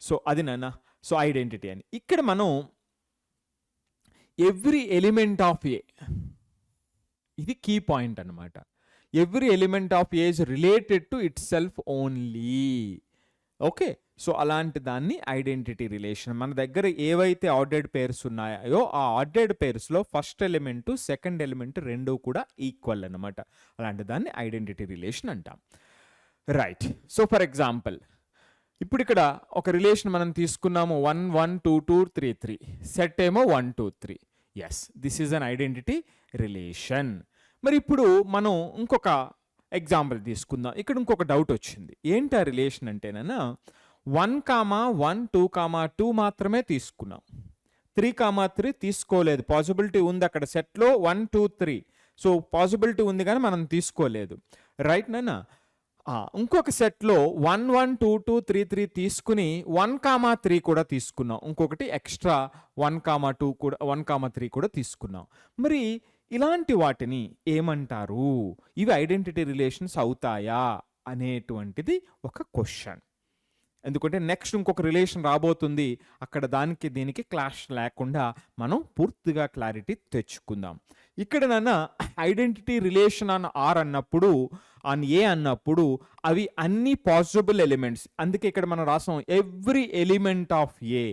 సో అది నాన్న, సో ఐడెంటిటీ అని. ఇక్కడ మనం ఎవ్రీ ఎలిమెంట్ ఆఫ్ A, ఇది కీ పాయింట్ అన్నమాట. Every element of A is related to it self only. Okay, so అలాంటి దాన్ని ఐడెంటిటీ రిలేషన్. మన దగ్గర ఏవైతే ఆర్డర్డ్ పేర్స్ ఉన్నాయో ఆ ఆర్డర్డ్ పేర్స్లో ఫస్ట్ ఎలిమెంటు సెకండ్ ఎలిమెంట్ రెండూ కూడా ఈక్వల్ అన్నమాట. అలాంటి దాన్ని ఐడెంటిటీ రిలేషన్ అంటాం. రైట్. సో ఫర్ ఎగ్జాంపుల్ ఇప్పుడు ఇక్కడ ఒక రిలేషన్ మనం తీసుకున్నాము, 1 1 2 2 3 3, సెట్ ఏమో 1 2 3. Yes, this is an identity relation. మరి ఇప్పుడు మనం ఇంకొక ఎగ్జాంపుల్ తీసుకుందాం. ఇక్కడ ఇంకొక డౌట్ వచ్చింది. ఏంటి ఆ రిలేషన్ అంటేనన్నా 1, 2, మాత్రమే తీసుకున్నాం. 3, 3 తీసుకోలేదు. పాసిబిలిటీ ఉంది అక్కడ సెట్లో 1, 2, 3. సో పాసిబిలిటీ ఉంది కానీ మనం తీసుకోలేదు. రైట్ నాన్న? ఇంకొక సెట్లో 1, 1, 2, 2, 3, 3 తీసుకుని 1, 3 కూడా తీసుకున్నాం. ఇంకొకటి ఎక్స్ట్రా 1, 2 కూడా 1, 3 కూడా తీసుకున్నాం. మరి ఇలాంటి వాటిని ఏమంటారు? ఇవి ఐడెంటిటీ రిలేషన్స్ అవుతాయా అనేటువంటిది ఒక క్వశ్చన్. ఎందుకంటే నెక్స్ట్ ఇంకొక రిలేషన్ రాబోతుంది, అక్కడ దానికి దీనికి క్లాష్ లేకుండా మనం పూర్తిగా క్లారిటీ తెచ్చుకుందాం. ఇక్కడ నాన్న ఐడెంటిటీ రిలేషన్ ఆన్ ఆర్ అన్నప్పుడు, ఆన్ ఏ అన్నప్పుడు అవి అన్ని పాసిబుల్ ఎలిమెంట్స్. అందుకే ఇక్కడ మనం రాసాం every element of A.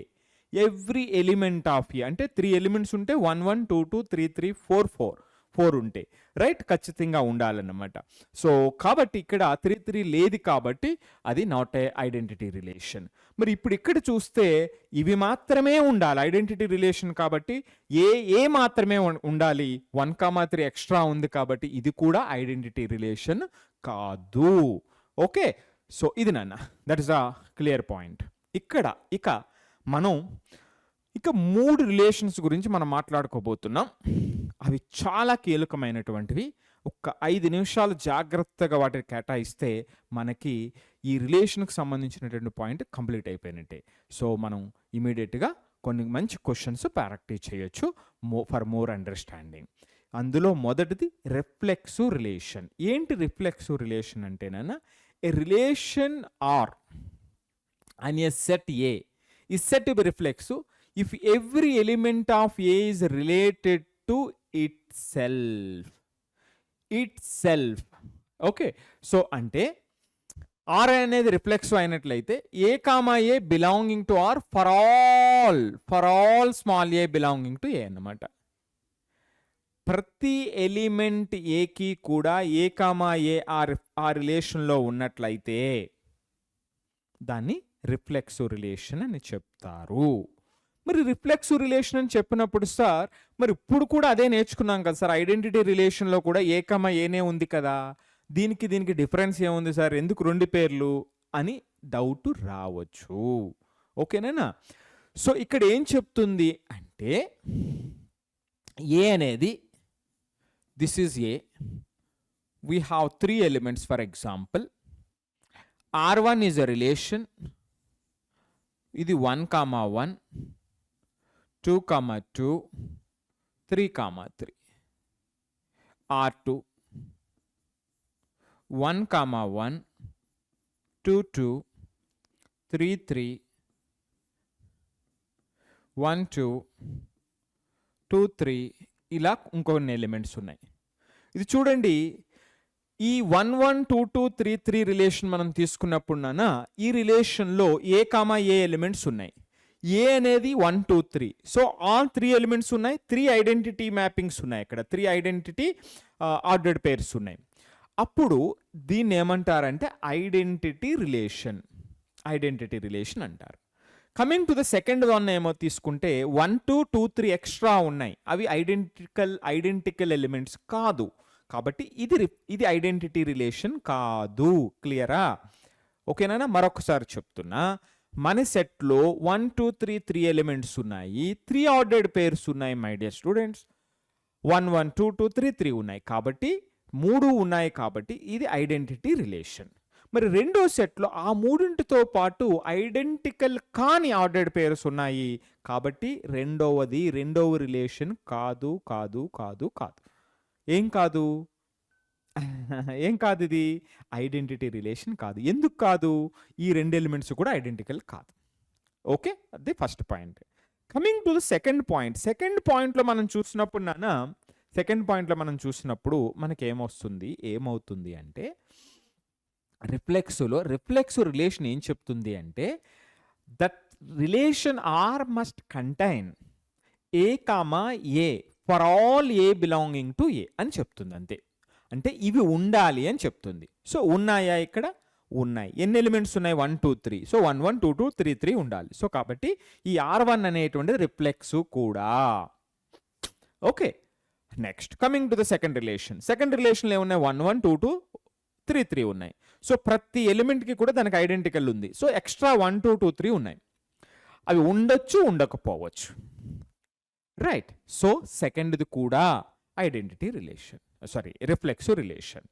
Every element of A అంటే 3 ఎలిమెంట్స్ ఉంటే 1, 1, 2, 2, 3, 3, 4 ఉంటాయి. రైట్? ఖచ్చితంగా ఉండాలన్నమాట. సో కాబట్టి ఇక్కడ 3, 3 లేదు కాబట్టి అది నాట్ ఏ ఐడెంటిటీ రిలేషన్. మరి ఇప్పుడు ఇక్కడ చూస్తే ఇవి మాత్రమే ఉండాలి ఐడెంటిటీ రిలేషన్ కాబట్టి. ఏ మాత్రమే ఉండాలి. 1, 3 ఎక్స్ట్రా ఉంది కాబట్టి ఇది కూడా ఐడెంటిటీ రిలేషన్ కాదు. ఓకే, సో ఇది నాన్న, that is a clear point. ఇక్కడ మనం 3 రిలేషన్స్ గురించి మనం మాట్లాడుకోబోతున్నాం. అవి చాలా కీలకమైనటువంటివి. ఒక 5 నిమిషాలు జాగ్రత్తగా వాటిని కేటాయిస్తే మనకి ఈ రిలేషన్కి సంబంధించినటువంటి పాయింట్ కంప్లీట్ అయిపోయినట్టే. సో మనం ఇమీడియట్గా కొన్ని మంచి క్వశ్చన్స్ ప్రాక్టీస్ చేయొచ్చు ఫర్ మోర్ అండర్స్టాండింగ్. అందులో మొదటిది రిఫ్లెక్సివ్ రిలేషన్. ఏంటి రిఫ్లెక్సివ్ రిలేషన్ అంటేనా? A relation R and a set A is said to be reflexive if every element of A is related to itself. Okay, so అంటే R అనేది reflexive అయినట్లయితే A comma A belonging to R for all small A belonging to A అన్నమాట. ప్రతి element ఏకి కూడా ఏ comma ఏ ఆ రిలేషన్లో ఉన్నట్లయితే దాన్ని రిఫ్లెక్సివ్ రిలేషన్ అని చెప్తారు. మరి రిఫ్లెక్సివ్ రిలేషన్ అని చెప్పినప్పుడు సార్ మరి ఇప్పుడు కూడా అదే నేర్చుకున్నాం కదా సార్, ఐడెంటిటీ రిలేషన్లో కూడా ఏ కామా ఏనే ఉంది కదా, దీనికి డిఫరెన్స్ ఏముంది సార్, ఎందుకు 2 పేర్లు అని డౌట్ రావచ్చు. ఓకేనా? సో ఇక్కడ ఏం చెప్తుంది అంటే ఏ అనేది this is a, we have 3 elements for example. R1 is a relation. ఇది 1, 1, 2, 2, 3, 3. R2 1, 1, 2, 2, 3, 3, 1, 2, 2, 3 ఇలా ఇంకొన్ని ఎలిమెంట్స్ ఉన్నాయి. ఇది చూడండి, ఈ 1, 1, 2, 2, 3, 3 రిలేషన్ మనం తీసుకున్నప్పుడు నాన్న ఈ రిలేషన్లో ఏ కామా ఏ ఎలిమెంట్స్ ఉన్నాయి. ఏ అనేది 1, 2, 3. సో ఆ 3 ఎలిమెంట్స్ ఉన్నాయి, 3 ఐడెంటిటీ మ్యాపింగ్స్ ఉన్నాయి. ఇక్కడ 3 ఐడెంటిటీ ఆర్డర్డ్ పేర్స్ ఉన్నాయి. అప్పుడు దీన్ని ఏమంటారంటే ఐడెంటిటీ రిలేషన్ అంటారు. Coming to the second one ఏమో తీసుకుంటే 1, 2, 2, 3 ఎక్స్ట్రా ఉన్నాయి. అవి ఐడెంటికల్ ఎలిమెంట్స్ కాదు కాబట్టి ఇది ఐడెంటిటీ రిలేషన్ కాదు. క్లియరా? ఓకేనా? మరొకసారి చెప్తున్నా, మన సెట్లో 1, 2, 3 3 ఎలిమెంట్స్ ఉన్నాయి, 3 ఆర్డర్డ్ పేర్స్ ఉన్నాయి మై డియర్ స్టూడెంట్స్. 1, 1, 2, 2, 3 3 ఉన్నాయి కాబట్టి 3 ఉన్నాయి కాబట్టి ఇది ఐడెంటిటీ రిలేషన్. మరి రెండో సెట్లో ఆ 3తో పాటు ఐడెంటికల్ కాని ఆర్డర్డ్ పేర్స్ ఉన్నాయి కాబట్టి రెండవ రిలేషన్ కాదు. ఏం కాదు ఇది ఐడెంటిటీ రిలేషన్ కాదు. ఎందుకు కాదు? ఈ 2 ఎలిమెంట్స్ కూడా ఐడెంటికల్ కాదు. ఓకే, అది first point. Coming to the second పాయింట్లో మనం చూసినప్పుడు మనకి ఏమవుతుంది అంటే రిఫ్లెక్సివ్ రిలేషన్ ఏం చెప్తుంది అంటే that relation R must contain A comma A for all A belonging to A అని చెప్తుంది. అంతే, అంటే ఇవి ఉండాలి అని చెప్తుంది. సో ఉన్నాయా? ఇక్కడ ఉన్నాయి. ఎన్ని ఎలిమెంట్స్ ఉన్నాయి? 1, 2, 3. సో 1, 1, 2, 2, 3, 3 ఉండాలి. సో కాబట్టి ఈ R1 అనేటువంటిది రిఫ్లెక్సివ్ కూడా. Okay, next coming to the second రిలేషన్లో ఏమున్నాయి? 1, 1, 2, 2, 3, 3 ఉన్నాయి. సో ప్రతి ఎలిమెంట్కి కూడా దానికి ఐడెంటికల్ ఉంది. సో ఎక్స్ట్రా 1 2 2 3 ఉన్నాయి. అవి ఉండొచ్చు, ఉండకపోవచ్చు. రైట్. సో సెకండ్ది కూడా ఐడెంటిటీ రిలేషన్, రిఫ్లెక్సివ్ రిలేషన్.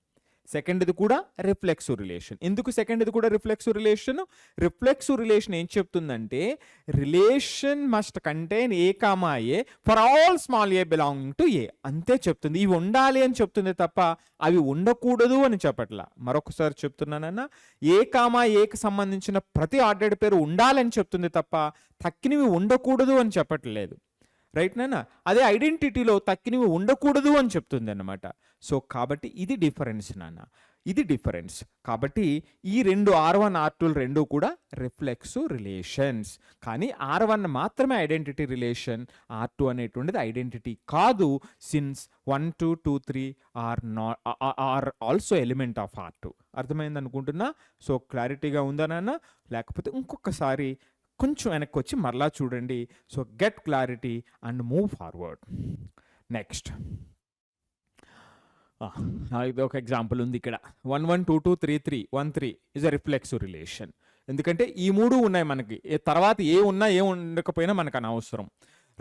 సెకండ్ది కూడా రిఫ్లెక్సివ్ రిలేషన్. ఎందుకు సెకండ్ది కూడా రిఫ్లెక్సివ్ రిలేషన్? రిఫ్లెక్సివ్ రిలేషన్ ఏం చెప్తుందంటే relation must contain A comma A for all small A belonging to A అంతే చెప్తుంది. ఇవి ఉండాలి అని చెప్తుంది తప్ప అవి ఉండకూడదు అని చెప్పట్లా. మరొకసారి చెప్తున్నానన్నా, ఏ కామా ఏకి సంబంధించిన ప్రతి ఆర్డర్డ్ పేరు ఉండాలని చెప్తుంది తప్ప తక్కినవి ఉండకూడదు అని చెప్పట్లేదు. రైట్ నాన్న? అదే ఐడెంటిటీలో తక్కినవి ఉండకూడదు అని చెప్తుంది అన్నమాట. సో కాబట్టి ఇది డిఫరెన్స్ నాన్న, ఇది డిఫరెన్స్. కాబట్టి ఈ రెండు R1 R2 రెండు కూడా రిఫ్లెక్సివ్ రిలేషన్స్. కానీ R1 మాత్రమే ఐడెంటిటీ రిలేషన్, R2 అనేటువంటిది ఐడెంటిటీ కాదు. Since 1 2 2 3 are also element of R2. అర్థమైంది అనుకుంటున్నా? సో క్లారిటీగా ఉందా నాన్న? లేకపోతే ఇంకొకసారి కొంచెం వెనక్కి వచ్చి మరలా చూడండి. So get clarity and move forward. Next ఇది ఒక ఎగ్జాంపుల్ ఉంది ఇక్కడ. 1 1 2 2 3 3 1 3 ఇస్ అ రిఫ్లెక్సివ్ రిలేషన్. ఎందుకంటే ఈ మూడు ఉన్నాయి మనకి, తర్వాత ఏ ఉన్నా ఏ ఉండకపోయినా మనకు అనవసరం.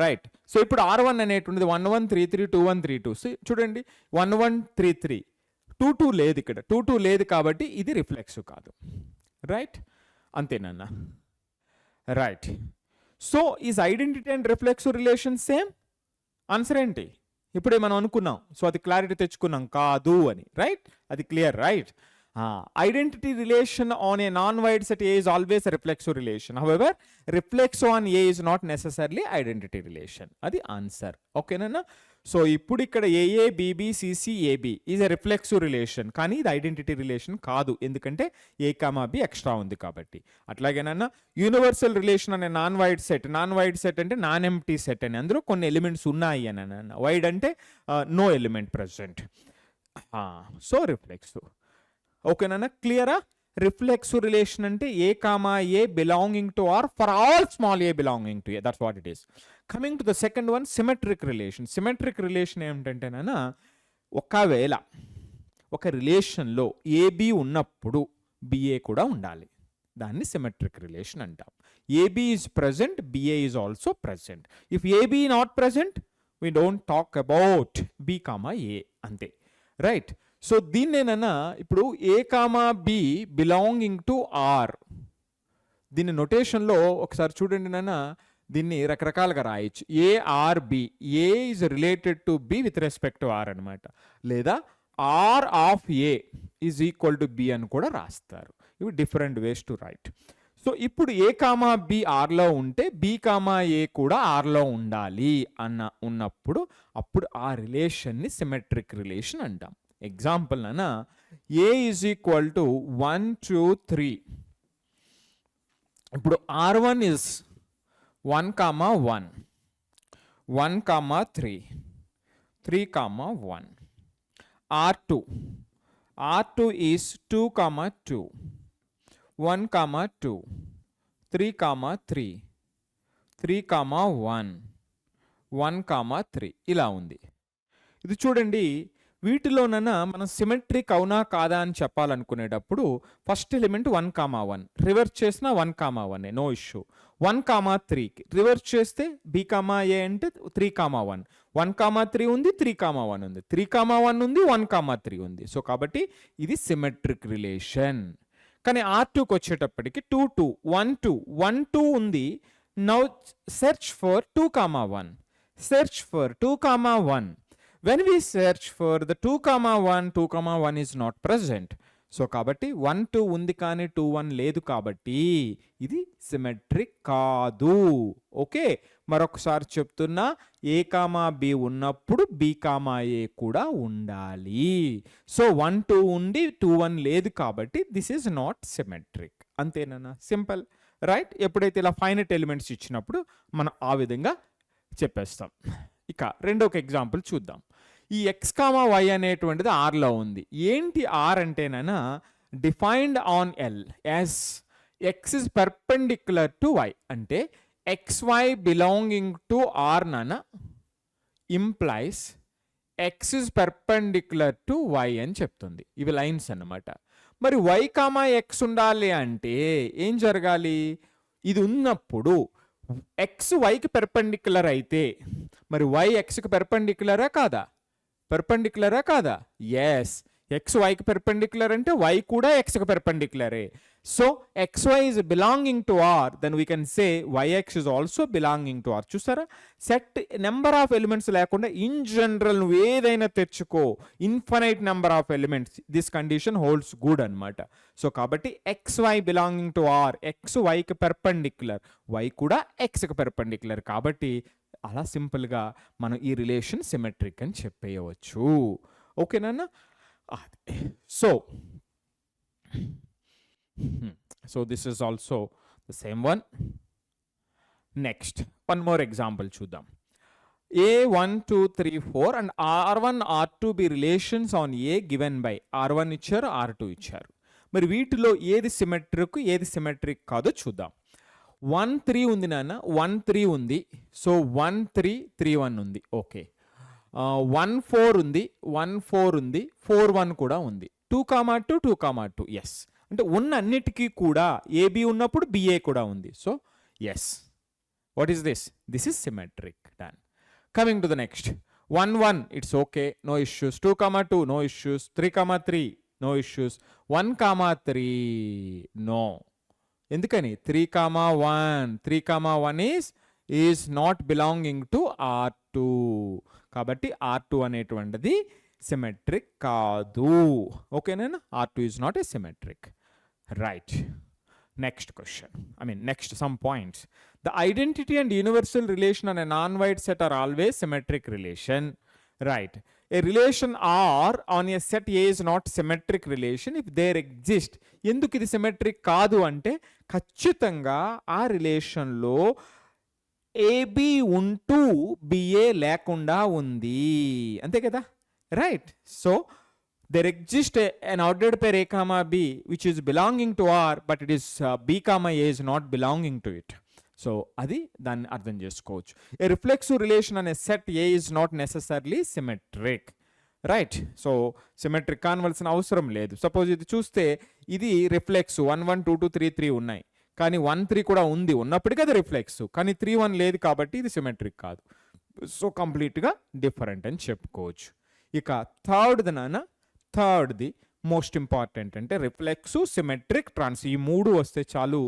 రైట్. సో ఇప్పుడు R1 అనేటువంటిది 1 1 3 3 2 1 3 2. సో చూడండి 1 1 3 3 2 2 లేదు, ఇక్కడ 2 2 లేదు కాబట్టి ఇది రిఫ్లెక్సివ్ కాదు. రైట్, అంతేనన్నా? Right. So is identity and reflexive relation same? Answer ఏంటి? ఇప్పుడే మనం అనుకున్నాం. సో అది క్లారిటీ తెచ్చుకున్నాం కాదు అని. రైట్, అది clear. Right. Identity relation on a non-wide set A is always a reflexive relation. However, reflex on A is not necessarily identity relation. Adi answer. Okay na? So ippudu ikkada AA BB CC AB is a reflexive relation. Kani ఇది identity relation కాదు, ఎందుకంటే A, B extra ఉంది కాబట్టి. అట్లాగేనన్నా universal relation అనే non void set. Non void set అంటే non empty set అని, అందులో కొన్ని ఎలిమెంట్స్ ఉన్నాయి అని అన్న. వైడ్ అంటే no element present. So reflexive. ఓకేనా? క్లియరా? రిఫ్లెక్సివ్ రిలేషన్ అంటే A comma A belonging to R for all small A belonging to A. That's what it is. Coming to the second one, symmetric relation. Symmetric relation ఏమిటంటేనా, ఒకవేళ ఒక రిలేషన్లో AB ఉన్నప్పుడు BA కూడా ఉండాలి, దాన్ని సిమెట్రిక్ రిలేషన్ అంటాం. AB is present, BA is also present. If AB not present we don't talk about B comma A, అంతే. రైట్. సో దీన్నేనన్నా ఇప్పుడు A comma B belonging to R, దీన్ని నొటేషన్లో ఒకసారి చూడండి నాన్న, దీన్ని రకరకాలుగా రాయొచ్చు. ARB, A is related to B with respect to R అనమాట, లేదా R of A is equal to B అని కూడా రాస్తారు. ఇవి different ways to right. So ఇప్పుడు ఏ కామా బి ఆర్లో ఉంటే బి కామా ఏ కూడా ఆర్లో ఉండాలి ఉన్నప్పుడు అప్పుడు ఆ రిలేషన్ని సిమెట్రిక్ రిలేషన్ అంటాం. ఎగ్జాంపుల్ నాన్న, ఏ ఈజ్ ఈక్వల్ టు 1 2 3. ఇప్పుడు R1 is 1 comma 1, 1 comma 3, 3 comma 1. R2 is 2 comma 2, 1 comma 2, 3 comma 3, 3 comma 1, 1 comma 3 ఇలా ఉంది. ఇది చూడండి, వీటిలోనైనా మనం సిమెట్రిక్ అవునా కాదా అని చెప్పాలనుకునేటప్పుడు ఫస్ట్ ఎలిమెంట్ 1 కామా 1, రివర్స్ చేసిన 1 కామా 1, నో ఇష్యూ. 1 కామా 3కి రివర్స్ చేస్తే బి కామా ఏ అంటే 3 కామా 1, 1 కామా 3 ఉంది, 3 కామా 1 ఉంది, 3 కామా 1 ఉంది, 1 కామా 3 ఉంది. సో కాబట్టి ఇది సిమెట్రిక్ రిలేషన్. కానీ R2కి వచ్చేటప్పటికి 2 2 1 2 1 2 ఉంది. Now search for 2 comma 1, search for 2 comma 1. When we search for the 2 comma 1, 2 comma 1 is not present. So కాబట్టి 1 2 ఉంది కానీ 2 1 లేదు కాబట్టి ఇది సిమెట్రిక్ కాదు. ఓకే, మరొకసారి చెప్తున్నా, ఏ కామా బి ఉన్నప్పుడు బి కామా ఏ కూడా ఉండాలి. సో 1 2 ఉండి 2 1 లేదు కాబట్టి దిస్ ఈజ్ నాట్ సిమెట్రిక్. అంతేనా? సింపుల్. రైట్. ఎప్పుడైతే ఇలా ఫైనైట్ ఎలిమెంట్స్ ఇచ్చినప్పుడు మనం ఆ విధంగా చెప్పేస్తాం. ఇక రెండొక ఎగ్జాంపుల్ చూద్దాం. ఈ ఎక్స్ కామా వై అనేటువంటిది ఆర్లో ఉంది. ఏంటి ఆర్ అంటేనా, defined on L as X is perpendicular to Y. అంటే X Y belonging to R నానా implies X is perpendicular to Y అని చెప్తుంది. ఇవి లైన్స్ అన్నమాట. మరి y, x ఉండాలి అంటే ఏం జరగాలి? ఇది ఉన్నప్పుడు x yకి పెర్పెండిక్యులర్ అయితే మరి y xకి పెర్పెండిక్యులరా కాదా? పెర్పెండిక్యులరా కాదా? ఎస్. x yకి పెర్పెండిక్యులర్ అంటే y కూడా xకి పెర్పెండిక్యులరే. So xy is belonging to R, then we can say yx is also belonging to R. చూసారా, సెట్ నెంబర్ ఆఫ్ ఎలిమెంట్స్ లేకుండా ఇన్ జనరల్ నువ్వు ఏదైనా తెచ్చుకో, infinite number of elements, this condition holds good అనమాట. So కాబట్టి xy belonging to R, x yకి perpendicular, y కూడా xకి perpendicular. కాబట్టి అలా సింపుల్గా మనం ఈ రిలేషన్ సిమెట్రిక్ అని చెప్పేయవచ్చు. ఓకేనా? So this is also the same one. Next, one more example చూద్దాం. A1 2 3 4 and R1 R2 be relations on A given by R1 ఇచ్చారు, R2 ఇచ్చారు. మరి వీటిలో ఏది సిమెట్రిక్, ఏది సిమెట్రిక్ కాదో చూద్దాం. 1 3 ఉంది నాన్న, 1 3 ఉంది. సో 1 3 3 1 ఉంది. ఓకే. 1 4 ఉంది, 1 4 ఉంది, 4 1 కూడా ఉంది. 2 2 2 2 ఎస్. అంటే ఉన్న అన్నిటికీ కూడా ఏబి ఉన్నప్పుడు బిఏ కూడా ఉంది. So yes. What is this? This is symmetric. Done. Coming to the next. 1 1 it's okay, no issues. 2 2 no issues. 3 3 no issues. 1 3 no. ఎందుకని? 3 1 3 1 is not belonging to R2. కాబట్టి R2 అనేటువంటిది సిమెట్రిక్ కాదు. ఓకేనా? R2 is not a symmetric. Right. Next question, next some points. The identity and universal relation అనే non void set R always symmetric relation. Right. A relation R on a set A is not symmetric relation if there exist. ఎందుకు ఇది symmetric కాదు అంటే ఖచ్చితంగా ఆ రిలేషన్లో AB ఉంటూ BA లేకుండా ఉంది, అంతే కదా? Right. So there exists an ordered pair A comma B which is belonging to R but it is B comma A is not belonging to it. So అది దాన్ని అర్థం చేసుకోవచ్చు. A reflexive relation అనే set A is not necessarily symmetric. Right. So symmetric కానవలసిన అవసరం లేదు. Suppose ఇది చూస్తే ఇది రిఫ్లెక్స్ 1 1 2 2 3 3 ఉన్నాయి, కానీ 1 3 కూడా ఉంది, ఉన్నప్పటికీ అది రిఫ్లెక్స్, కానీ 3 1 లేదు కాబట్టి ఇది సిమెట్రిక్ కాదు. సో కంప్లీట్గా డిఫరెంట్ అని చెప్పుకోవచ్చు. ఇక థర్డ్ది నాన్న, థర్డ్ది మోస్ట్ ఇంపార్టెంట్ అంటే రిఫ్లెక్స్, సిమెట్రిక్, ట్రాన్స్. ఈ మూడు వస్తే చాలు.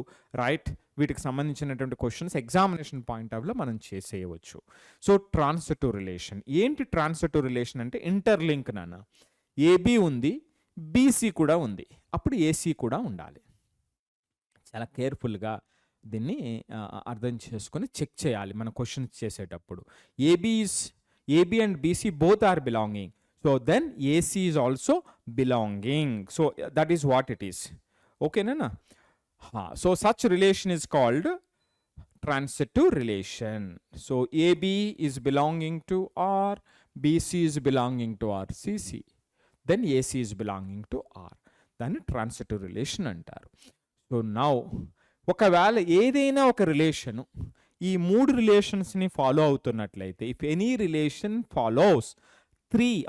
రైట్. వీటికి సంబంధించినటువంటి క్వశ్చన్స్ ఎగ్జామినేషన్ పాయింట్ ఆఫ్ లో మనం చేసేయవచ్చు. సో ట్రాన్సిటివ్ రిలేషన్ ఏంటి? ట్రాన్సిటివ్ రిలేషన్ అంటే ఇంటర్లింక్ నాన్న. ఏబి ఉంది, బీసీ కూడా ఉంది, అప్పుడు ఏసీ కూడా ఉండాలి. చాలా కేర్ఫుల్గా దీన్ని అర్థం చేసుకొని చెక్ చేయాలి మన క్వశ్చన్స్ చేసేటప్పుడు. AB and BC both are belonging. So then AC is also belonging. So that is what it is. Okay, Nana? So such relation is called transitive relation. So AB is belonging to R, BC is belonging to RCC. Then AC is belonging to R. Then transitive relation antaru. So now, ఒకవేళ ఏదైనా ఒక relation ఈ మూడు రిలేషన్స్ని follow అవుతున్నట్లయితే, if any relation follows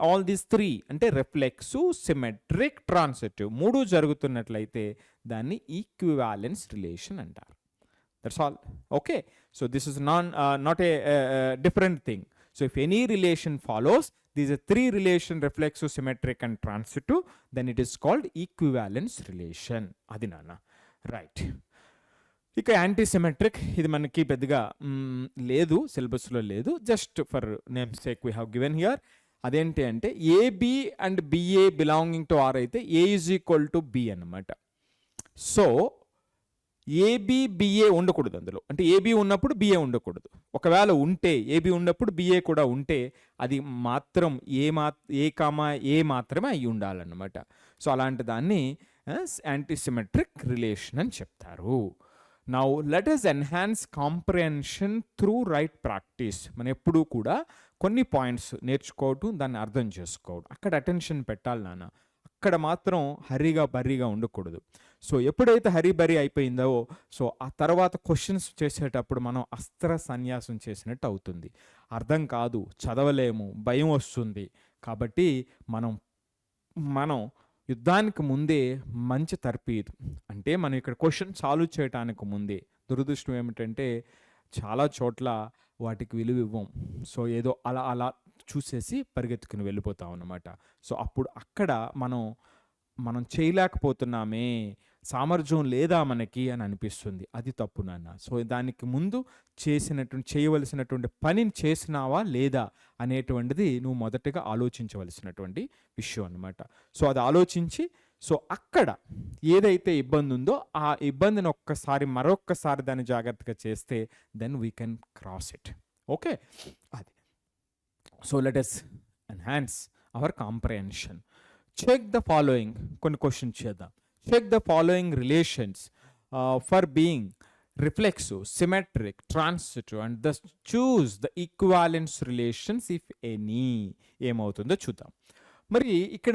all these three అంటే రిఫ్లెక్సు, symmetric, transitive మూడు జరుగుతున్నట్లయితే దాన్ని ఈక్వివాలెన్స్ రిలేషన్ అంటారు. That's all. Okay. So this is not a different thing. So if any relation follows these are three relation, reflex, symmetric and transitive, then it is called equivalence relation. అది నాన్న. Right. ఇక anti symmetric, ఇది మనకి పెద్దగా లేదు, సిలబస్లో లేదు, just for name sake we have given here. అదేంటి అంటే AB and BA belonging to R అయితే A is equal to B అనమాట. సో ఏబి బిఏ ఉండకూడదు అందులో, అంటే ఏబి ఉన్నప్పుడు బిఏ ఉండకూడదు. ఒకవేళ ఉంటే ఏబి ఉన్నప్పుడు బిఏ కూడా ఉంటే అది మాత్రం ఏ కామా ఏ మాత్రమే అయి ఉండాలన్నమాట. సో అలాంటి దాన్ని యాంటీ సిమెట్రిక్ రిలేషన్ అని చెప్తారు. Now let us enhance comprehension through right practice. మనం ఎప్పుడూ కూడా కొన్ని పాయింట్స్ నేర్చుకోవటం, దాన్ని అర్థం చేసుకోవడం, అక్కడ అటెన్షన్ పెట్టాలి నాన్న. అక్కడ మాత్రం హరిగా బర్రీగా ఉండకూడదు. సో ఎప్పుడైతే హరి బరీ అయిపోయిందో, సో ఆ తర్వాత క్వశ్చన్స్ చేసేటప్పుడు మనం అస్త్ర సన్యాసం చేసినట్టు అవుతుంది. అర్థం కాదు, చదవలేము, భయం వస్తుంది. కాబట్టి మనం యుద్ధానికి ముందే మంచి తర్పీదు. అంటే మనం ఇక్కడ క్వశ్చన్ సాల్వ్ చేయడానికి ముందే దురదృష్టం ఏమిటంటే చాలా చోట్ల వాటికి విలువ ఇవ్వం. సో ఏదో అలా అలా చూసేసి పరిగెత్తుకుని వెళ్ళిపోతాం అన్నమాట. సో అప్పుడు అక్కడ మనం చేయలేకపోతున్నామే, సామర్థ్యం లేదా మనకి అని అనిపిస్తుంది. అది తప్పు నాన్న. సో దానికి ముందు చేయవలసినటువంటి పనిని చేసినావా లేదా అనేటువంటిది నువ్వు మొదటగా ఆలోచించవలసినటువంటి విషయం అన్నమాట. సో అది ఆలోచించి, సో అక్కడ ఏదైతే ఇబ్బంది ఉందో ఆ ఇబ్బందిని మరొక్కసారి దాన్ని జాగ్రత్తగా చేస్తే then we can cross it. Okay, అది. So let us enhance our comprehension. Check the following. కొన్ని క్వశ్చన్స్ చేద్దాం. Check the following relations for being reflexive, symmetric, transitive, and thus choose the equivalence relations if any. ఏమవుతుందో చూద్దాం. మరి ఇక్కడ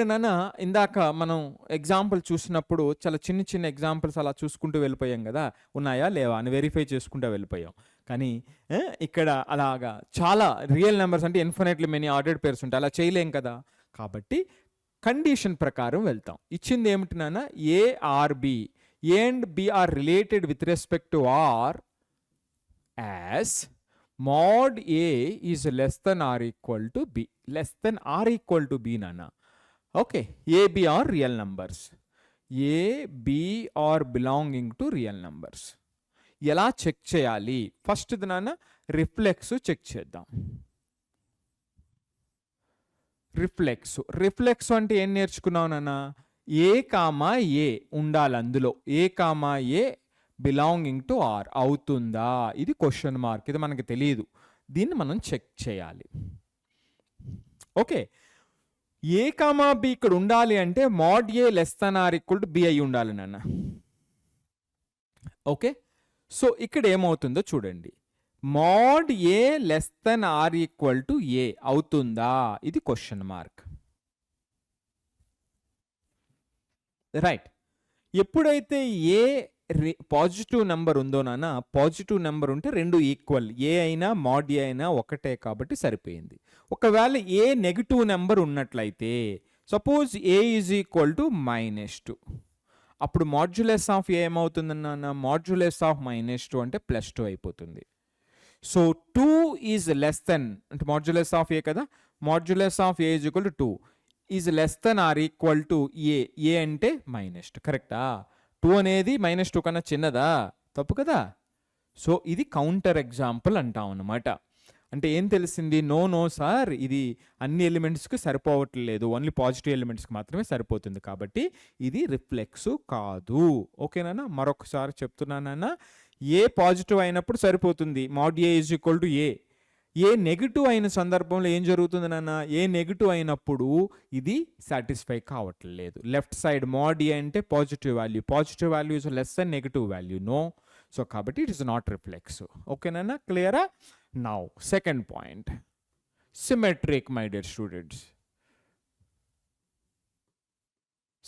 ఇందాక మనం example చూసినప్పుడు చాలా చిన్న చిన్న ఎగ్జాంపుల్స్ అలా చూసుకుంటూ వెళ్ళిపోయాం కదా, ఉన్నాయా లేవా అని వెరిఫై చేసుకుంటూ వెళ్ళిపోయాం. కానీ ఇక్కడ అలాగా చాలా రియల్ నెంబర్స్ అంటే ఇన్ఫినైట్లీ మెనీ ఆర్డర్డ్ పేర్స్ ఉంటాయి, అలా చేయలేం కదా. కాబట్టి కండిషన్ ప్రకారం వెళ్తాం. ఇచ్చింది ఏమిటి నాన్న, A R B, A and B are related with respect to R as mod A is less than or equal to B. Less than or equal to B nana. Okay, A, B are real numbers. A, B are belonging to real numbers. ఎలా check చేయాలి? First నాన్న reflex check చేద్దాం. Reflex అంటే ఏం నేర్చుకున్నావు నాన్న? A comma A ఉండాలి అందులో. A comma A belonging to R అవుతుందా? ఇది క్వశ్చన్ మార్క్, ఇది మనకి తెలియదు, దీన్ని మనం చెక్ చేయాలి. ఓకే, ఏ కామా బి ఇక్కడ ఉండాలి అంటే mod A less than or equal to B అయి ఉండాలి నాన్న. ఓకే, సో ఇక్కడ ఏమవుతుందో చూడండి. mod A less than or equal to A అవుతుందా? ఇది క్వశ్చన్ మార్క్. రైట్. ఎప్పుడైతే ఏ పాజిటివ్ నెంబర్ ఉందో నాన్న, పాజిటివ్ నెంబర్ ఉంటే రెండు ఈక్వల్, ఏ అయినా mod ఏ అయినా ఒకటే కాబట్టి సరిపోయింది. ఒకవేళ ఏ నెగిటివ్ నెంబర్ ఉన్నట్లయితే, suppose A is equal to -2, అప్పుడు మాడ్యులస్ ఆఫ్ ఏ ఏమవుతుంది నాన్న? మాడ్యులస్ ఆఫ్ -2 అంటే +2 అయిపోతుంది. సో 2 ఈజ్ లెస్ దెన్ అంటే మాడ్యులస్ ఆఫ్ ఏ కదా, modulus of A is equal to 2 is less than or equal to A. A అంటే -2, కరెక్టా? 2 అనేది -2 కన్నా చిన్నదా? తప్పు కదా. సో ఇది కౌంటర్ ఎగ్జాంపుల్ అంటాం అన్నమాట. అంటే ఏం తెలిసింది? నో సార్, ఇది అన్ని ఎలిమెంట్స్కి సరిపోవట్లేదు, ఓన్లీ పాజిటివ్ ఎలిమెంట్స్కి మాత్రమే సరిపోతుంది, కాబట్టి ఇది రిఫ్లెక్స్ కాదు. ఓకేనా? మరొకసారి చెప్తున్నానన్నా, ఏ పాజిటివ్ అయినప్పుడు సరిపోతుంది, mod A is equal to A. A negative అయిన సందర్భంలో ఏం జరుగుతుంది నాన్న? ఏ నెగిటివ్ అయినప్పుడు ఇది సాటిస్ఫై కావట్లేదు. లెఫ్ట్ సైడ్ mod A అంటే positive value is less than negative value, no. So కాబట్టి ఇట్ ఇస్ నాట్ రిఫ్లెక్సివ్. ఓకేనా? క్లియరా? Now second point, symmetric. My dear students,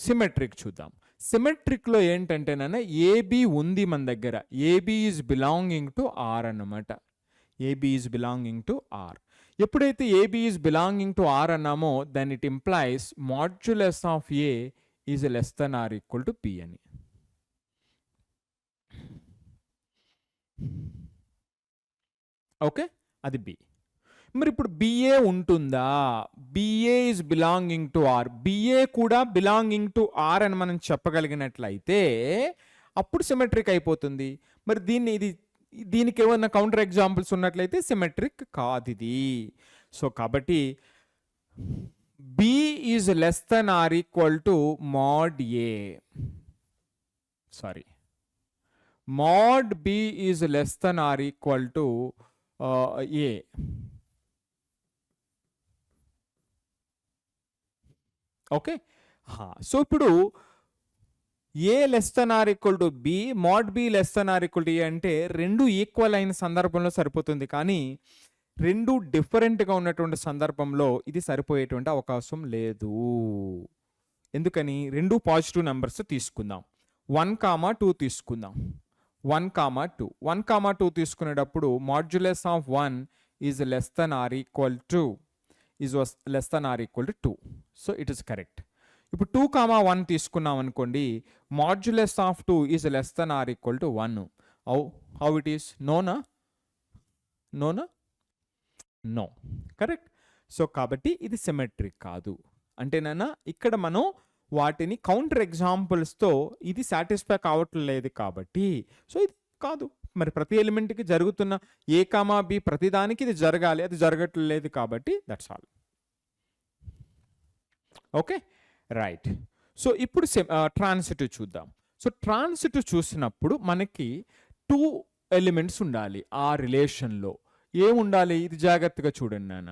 symmetric చూద్దాం. సిమెట్రిక్లో ఏంటంటే నాన్న, ఏబి ఉంది మన దగ్గర, AB is belonging to R అన్నమాట. AB is belonging to R. ఎప్పుడైతే AB is belonging to R అన్నామో, then it implies modulus of A is less than or equal to B అని. ఓకే, అది B. మరి ఇప్పుడు BA ఉంటుందా? BA is belonging to R. BA కూడా belonging to R అని మనం చెప్పగలిగినట్లయితే అప్పుడు సిమెట్రిక్ అయిపోతుంది. మరి దీనికి ఏమన్నా కౌంటర్ ఎగ్జాంపుల్స్ ఉన్నట్లయితే సిమెట్రిక్ కాదు ఇది. సో కాబట్టి B is less than or equal to mod A. Sorry, mod B is less than or equal to A. Okay, so ఇప్పుడు A less than or equal to B, mod B less than or equal to A అంటే రెండు equal అయిన సందర్భంలో సరిపోతుంది. కానీ రెండు డిఫరెంట్గా ఉన్నటువంటి సందర్భంలో ఇది సరిపోయేటువంటి అవకాశం లేదు. ఎందుకని? రెండు పాజిటివ్ నెంబర్స్ తీసుకుందాం. 1, 2 తీసుకుందాం. 1, 2 తీసుకునేటప్పుడు modulus of 1 is less than or equal to 2. So it is correct. ఇప్పుడు 2, 1 తీసుకున్నాం అనుకోండి, modulus of 2 is less than or equal to 1. How it is? నోనా? నో. కరెక్ట్. సో కాబట్టి ఇది సిమెట్రిక్ కాదు. అంటే నాన్న ఇక్కడ మనం వాటిని కౌంటర్ ఎగ్జాంపుల్స్తో ఇది సాటిస్ఫై కావట్లేదు కాబట్టి సో ఇది కాదు. మరి ప్రతి ఎలిమెంట్కి జరుగుతున్న A, B ప్రతిదానికి ఇది జరగాలి, అది జరగట్లేదు కాబట్టి that's all. Okay, right. So ఇప్పుడు ట్రాన్సిటివ్ చూద్దాం. సో ట్రాన్సిటివ్ చూసినప్పుడు మనకి 2 ఎలిమెంట్స్ ఉండాలి ఆ రిలేషన్లో. ఏముండాలి? ఇది జాగ్రత్తగా చూడండి నాన్న.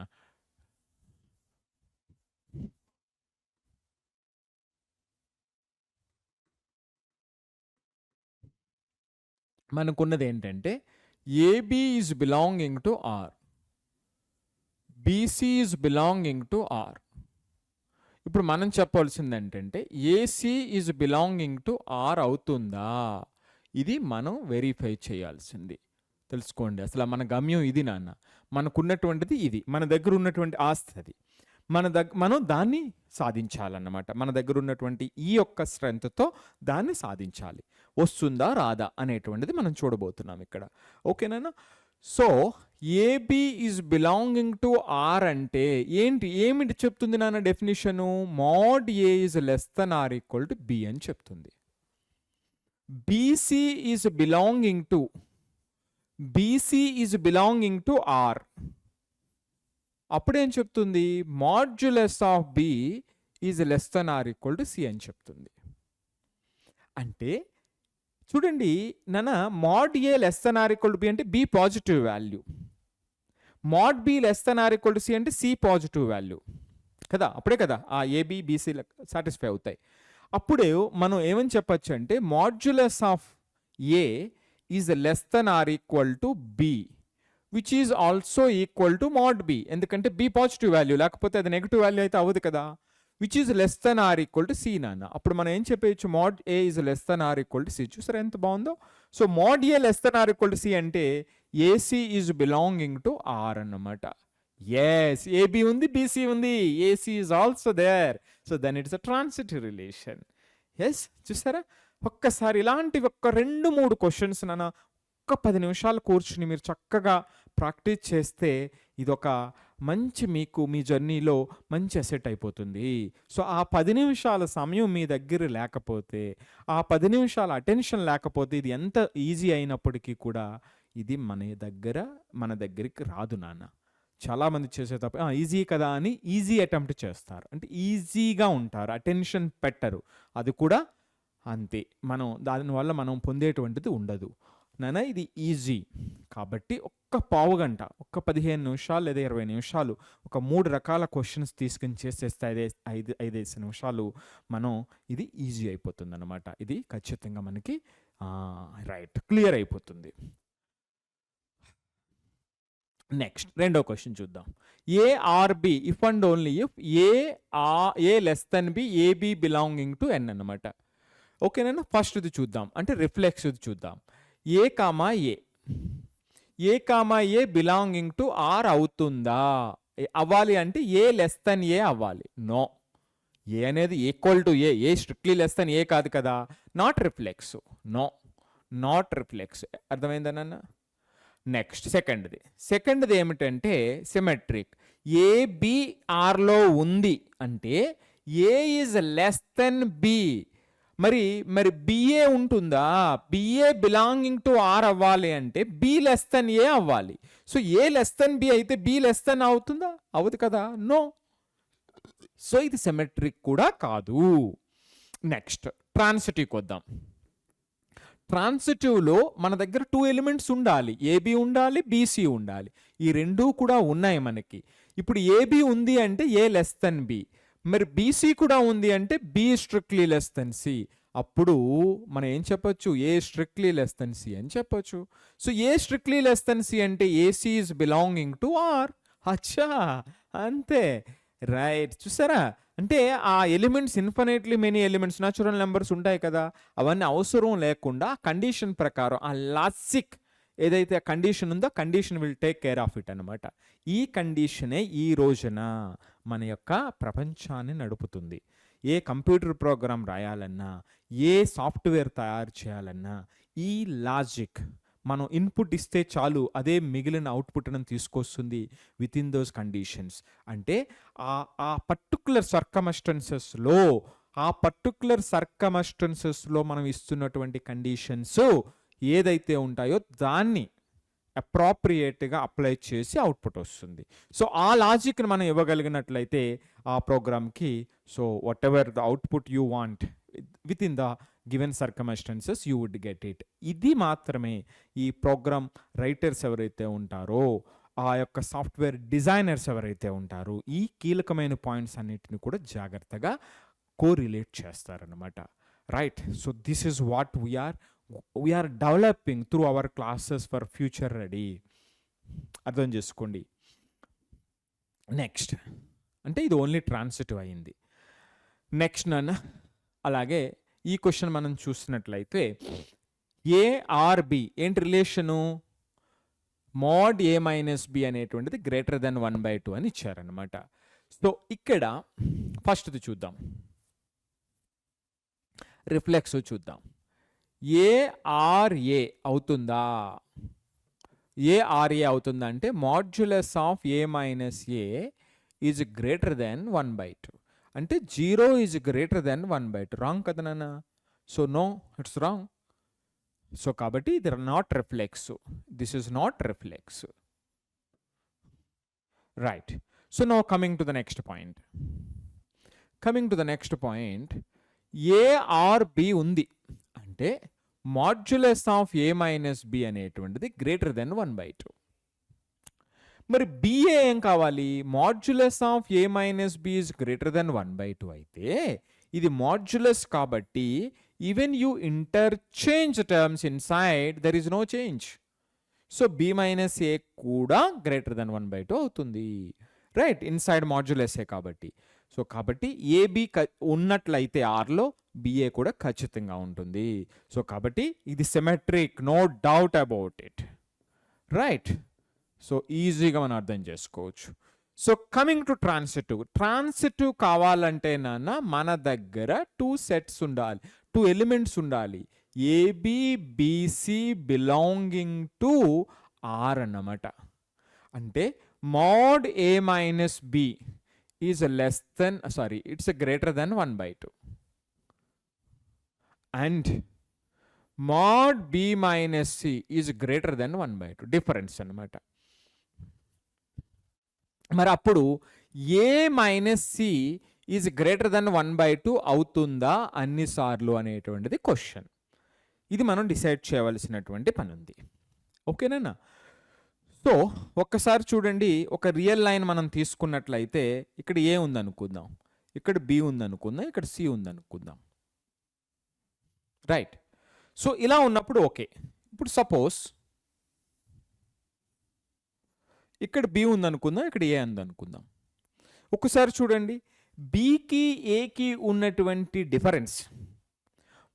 మనకున్నది ఏంటంటే AB is belonging to R, BC is belonging to R. ఇప్పుడు మనం చెప్పాల్సింది ఏంటంటే AC is belonging to R అవుతుందా? ఇది మనం వెరిఫై చేయాల్సింది. తెలుసుకోండి, అసలు మన గమ్యం ఇది నాన్న. మనకున్నటువంటిది ఇది, మన దగ్గర ఉన్నటువంటి ఆస్తి అది. మనం దాన్ని సాధించాలన్నమాట. మన దగ్గర ఉన్నటువంటి ఈ యొక్క స్ట్రెంగ్త్తో దాన్ని సాధించాలి. వస్తుందా రాదా అనేటువంటిది మనం చూడబోతున్నాం ఇక్కడ. ఓకేనా? So AB is belonging to R అంటే ఏమిటి చెప్తుంది నాన్న definition? Mod A is less than or equal to B అని చెప్తుంది. BC is belonging to R. అప్పుడేం చెప్తుంది? Modulus of B is less than or equal to C అని చెప్తుంది. అంటే చూడండి నాన్న, mod A less than or equal to B అంటే B positive value, mod B less than or equal to C అంటే C positive value కదా. అప్పుడే కదా ఆ ఏబి బీసీ సాటిస్ఫై అవుతాయి. అప్పుడే మనం ఏమని చెప్పచ్చు అంటే modulus of A is less than or equal to B which is also equal to mod B. ఎందుకంటే బి పాజిటివ్ వాల్యూ, లేకపోతే అది నెగిటివ్ వాల్యూ అయితే అవ్వదు కదా. Which is less than or equal to C నాన్న. అప్పుడు మనం ఏం చెప్పేయచ్చు? Mod A is less than or equal to C. చూసారా ఎంత బాగుందో? So mod A less than or equal to C అంటే AC is belonging to R అన్నమాట. ఎస్, ఏబి ఉంది, బీసీ ఉంది, AC is also there. So then it's a transitive relation. Yes, చూసారా? ఒక్కసారి ఇలాంటివి 2-3 క్వశ్చన్స్ నాన్న ఒక్క 10 నిమిషాలు కూర్చుని మీరు చక్కగా ప్రాక్టీస్ చేస్తే ఇదొక మంచి మీకు మీ జర్నీలో మంచి అసెట్ అయిపోతుంది. సో ఆ 10 నిమిషాల సమయం మీ దగ్గర లేకపోతే, ఆ 10 నిమిషాల అటెన్షన్ లేకపోతే ఇది ఎంత ఈజీ అయినప్పటికీ కూడా ఇది మన దగ్గరికి రాదు నాన్న. చాలామంది చేసే తప్ప ఈజీ కదా అని ఈజీ అటెంప్ట్ చేస్తారు, అంటే ఈజీగా ఉంటారు, అటెన్షన్ పెట్టరు. అది కూడా అంతే, దానివల్ల మనం పొందేటువంటిది ఉండదు నాన్న. ఇది ఈజీ కాబట్టి ఒక్క పావు గంట, ఒక్క 15 నిమిషాలు లేదా 20 నిమిషాలు ఒక 3 రకాల క్వశ్చన్స్ తీసుకుని చేసేస్తే 5 నిమిషాలు మనం ఇది ఈజీ అయిపోతుంది అన్నమాట. ఇది ఖచ్చితంగా మనకి రైట్ క్లియర్ అయిపోతుంది. నెక్స్ట్ రెండో క్వశ్చన్ చూద్దాం. A R B if and only if A less than B AB belonging to N అన్నమాట. ఓకేనా? ఫస్ట్ ఇది చూద్దాం, అంటే రిఫ్లెక్స్ ఇది చూద్దాం. A comma A belonging to R అవుతుందా? అవ్వాలి అంటే ఏ లెస్ దెన్ ఏ అవ్వాలి. నో, ఏ అనేది equal to A strictly less than A కాదు కదా. Not reflex. No, not reflex. అర్థమైందన్న? నెక్స్ట్ సెకండ్ది ఏమిటంటే సిమెట్రిక్. ఏ బి ఆర్లో ఉంది అంటే A is less than B. మరి బిఏ ఉంటుందా? బిఏ బిలాంగింగ్ టు ఆర్ అవ్వాలి అంటే బి లెస్ దెన్ ఏ అవ్వాలి. So A less than B అయితే బి లెస్ దెన్ అవుతుందా? అవ్వదు కదా. నో. సో ఇది సిమెట్రిక్ కూడా కాదు. నెక్స్ట్ ట్రాన్సిటివ్కి వద్దాం. ట్రాన్సిటివ్లో మన దగ్గర 2 ఎలిమెంట్స్ ఉండాలి, ఏబి ఉండాలి, బీసీ ఉండాలి. ఈ రెండూ కూడా ఉన్నాయి మనకి. ఇప్పుడు ఏబి ఉంది అంటే ఏ లెస్ దెన్ బి, మరి బీసీ కూడా ఉంది అంటే B strictly less than C. అప్పుడు మనం ఏం చెప్పొచ్చు? A strictly less than C అని చెప్పొచ్చు. So A strictly less than C అంటే AC is belonging to R. అచ్చా, అంతే. రైట్, చూసారా? అంటే ఆ elements infinitely many elements natural numbers ఉంటాయి కదా, అవన్నీ అవసరం లేకుండా కండిషన్ ప్రకారం ఆ లాజిక్ ఏదైతే కండిషన్ ఉందో condition will take care of it అనమాట. ఈ కండిషనే ఈ రోజున మన యొక్క ప్రపంచాన్ని నడుపుతుంది. ఏ కంప్యూటర్ ప్రోగ్రామ్ రాయాలన్నా, ఏ సాఫ్ట్వేర్ తయారు చేయాలన్నా ఈ లాజిక్ మనం ఇన్పుట్ ఇస్తే చాలు అదే మిగిలిన అవుట్పుట్ను తీసుకొస్తుంది విత్ ఇన్ దోస్ కండిషన్స్. అంటే ఆ పర్టికులర్ సర్కమస్టెన్సెస్లో మనం ఇస్తున్నటువంటి కండిషన్స్ ఏదైతే ఉంటాయో దాన్ని అప్రాప్రియేట్గా అప్లై చేసి అవుట్పుట్ వస్తుంది. సో ఆ లాజిక్ని మనం ఇవ్వగలిగినట్లయితే ఆ ప్రోగ్రామ్కి so whatever the output you want within the given circumstances you would get it. ఇది మాత్రమే ఈ ప్రోగ్రామ్ రైటర్స్ ఎవరైతే ఉంటారో, ఆ యొక్క సాఫ్ట్వేర్ డిజైనర్స్ ఎవరైతే ఉంటారో ఈ కీలకమైన పాయింట్స్ అన్నిటిని కూడా జాగ్రత్తగా కోరిలేట్ చేస్తారనమాట. Right. So this is what we're developing through our classes for future ready. అర్థం చేసుకోండి. నెక్స్ట్ అంటే ఇది ఓన్లీ ట్రాన్సిటివ్ అయింది. నెక్స్ట్ నాన్న అలాగే ఈ క్వశ్చన్ మనం చూసినట్లయితే ఏ ఆర్ బి ఏంటి relation, mode A minus B అనేటువంటిది గ్రేటర్ దెన్ 1/2 అని ఇచ్చారనమాట. సో ఇక్కడ ఫస్ట్ది చూద్దాం, రిఫ్లెక్స్ చూద్దాం. ఏఆర్ఏ అవుతుందా? ఏఆర్ఏ అవుతుందా అంటే modulus of A minus A is greater than 1/2 అంటే 0 ఈజ్ గ్రేటర్ దెన్ 1/2. రాంగ్ కదా నాన్న? So no, it's wrong. So కాబట్టి ఇది not reflex, this is not reflex. Right. So now coming to the next point, A R B ఉంది అంటే modulus of A minus B అనేటువంటిది greater than 1/2. మరి BA ఏం కావాలి? Modulus of A minus B is greater than 1/2 అయితే ఇది modulus కాబట్టి even you interchange terms inside there is no change. So B minus ఏ కూడా గ్రేటర్ దెన్ 1/2 అవుతుంది. Right, inside modulus ఏ కాబట్టి. సో కాబట్టి ఏబి ఉన్నట్లయితే ఆర్లో బిఏ కూడా ఖచ్చితంగా ఉంటుంది. సో కాబట్టి ఇది symmetric, no doubt about it. Right. So ఈజీగా మనం అర్థం చేసుకోవచ్చు. సో కమింగ్ టు ట్రాన్సిటివ్ కావాలంటే నాన్న మన దగ్గర 2 సెట్స్ ఉండాలి, 2 ఎలిమెంట్స్ ఉండాలి. AB BC belonging to R అన్నమాట. అంటే mod A minus B is it's greater than 1/2 and mod B minus C is greater than 1/2. Difference అన్నమాట. మరి అప్పుడు A minus C is greater than 1/2 అవుతుందా అన్నిసార్లు అనేటువంటిది క్వశ్చన్. ఇది మనం డిసైడ్ చేయవలసినటువంటి పని ఉంది. ఓకేనా? సో ఒక్కసారి చూడండి, ఒక రియల్ లైన్ మనం తీసుకున్నట్లయితే ఇక్కడ ఏ ఉందనుకుందాం, ఇక్కడ బి ఉందనుకుందాం, ఇక్కడ సి ఉందనుకుందాం. రైట్. సో ఇలా ఉన్నప్పుడు ఓకే. ఇప్పుడు సపోజ్ ఇక్కడ బి ఉందనుకుందాం, ఇక్కడ ఏ ఉందనుకుందాం. ఒకసారి చూడండి, బికి ఏకి ఉన్నటువంటి డిఫరెన్స్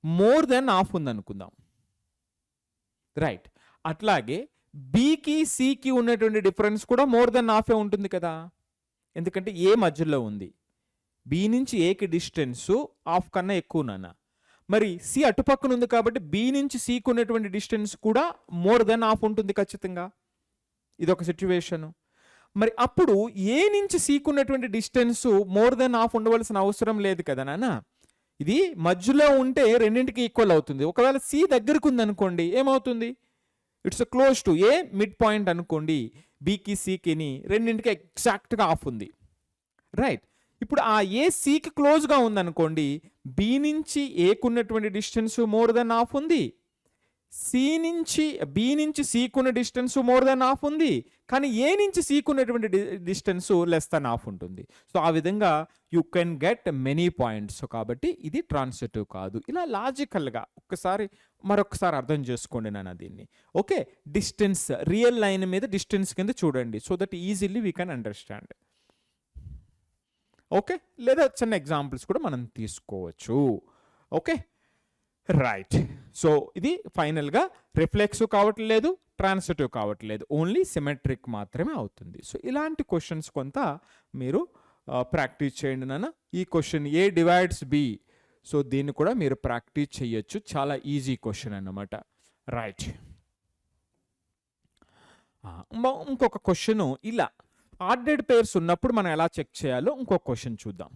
మోర్ దెన్ హాఫ్ ఉందనుకుందాం. రైట్. అట్లాగే బికి సికి ఉన్నటువంటి డిఫరెన్స్ కూడా మోర్ దెన్ హాఫే ఉంటుంది కదా, ఎందుకంటే ఏ మధ్యలో ఉంది. బి నుంచి ఏకి డిస్టెన్స్ హాఫ్ కన్నా ఎక్కువ నాన్న. మరి సి అటుపక్కన ఉంది కాబట్టి బి నుంచి సికి ఉన్నటువంటి డిస్టెన్స్ కూడా మోర్ దెన్ హాఫ్ ఉంటుంది ఖచ్చితంగా. ఇదొక సిచ్యువేషను. మరి అప్పుడు ఏ నుంచి సికి ఉన్నటువంటి డిస్టెన్స్ మోర్ దెన్ హాఫ్ ఉండవలసిన అవసరం లేదు కదా నాన్న. ఇది మధ్యలో ఉంటే రెండింటికి ఈక్వల్ అవుతుంది. ఒకవేళ సి దగ్గరకు ఉందనుకోండి ఏమవుతుంది? It's close to A mid point అనుకోండి. బికి సికిని రెండింటికి ఎగ్జాక్ట్గా హాఫ్ ఉంది. రైట్. ఇప్పుడు ఆ ఏ సికి క్లోజ్గా ఉందనుకోండి, బి నుంచి ఏకు ఉన్నటువంటి డిస్టెన్స్ మోర్ దెన్ హాఫ్ ఉంది, బి నుంచి సికి ఉన్న డిస్టెన్స్ మోర్ దెన్ హాఫ్ ఉంది, కానీ ఏ నుంచి సికి ఉన్నటువంటి డిస్టెన్స్ లెస్ దెన్ హాఫ్ ఉంటుంది. సో ఆ విధంగా you can get many points. కాబట్టి ఇది ట్రాన్సిటివ్ కాదు. ఇలా లాజికల్గా మరొకసారి అర్థం చేసుకోండి నాన్న దీన్ని. ఓకే, డిస్టెన్స్ రియల్ లైన్ మీద డిస్టెన్స్ కింద చూడండి, so that easily we can understand. Okay, లేదా చిన్న ఎగ్జాంపుల్స్ కూడా మనం తీసుకోవచ్చు. Okay, right. సో ఇది ఫైనల్గా రిఫ్లెక్స్ కావట్లేదు, ట్రాన్సిటివ్ కావట్లేదు, ఓన్లీ సిమెట్రిక్ మాత్రమే అవుతుంది. సో ఇలాంటి క్వశ్చన్స్ కొంత మీరు ప్రాక్టీస్ చేయండి నాన్న. ఈ question A divides B, so దీన్ని కూడా మీరు ప్రాక్టీస్ చేయొచ్చు, చాలా ఈజీ క్వశ్చన్ అన్నమాట. రైట్, ఇంకొక క్వశ్చన్ ఇలా ఆర్డర్డ్ పేర్స్ ఉన్నప్పుడు మనం ఎలా చెక్ చేయాలో ఇంకొక క్వశ్చన్ చూద్దాం.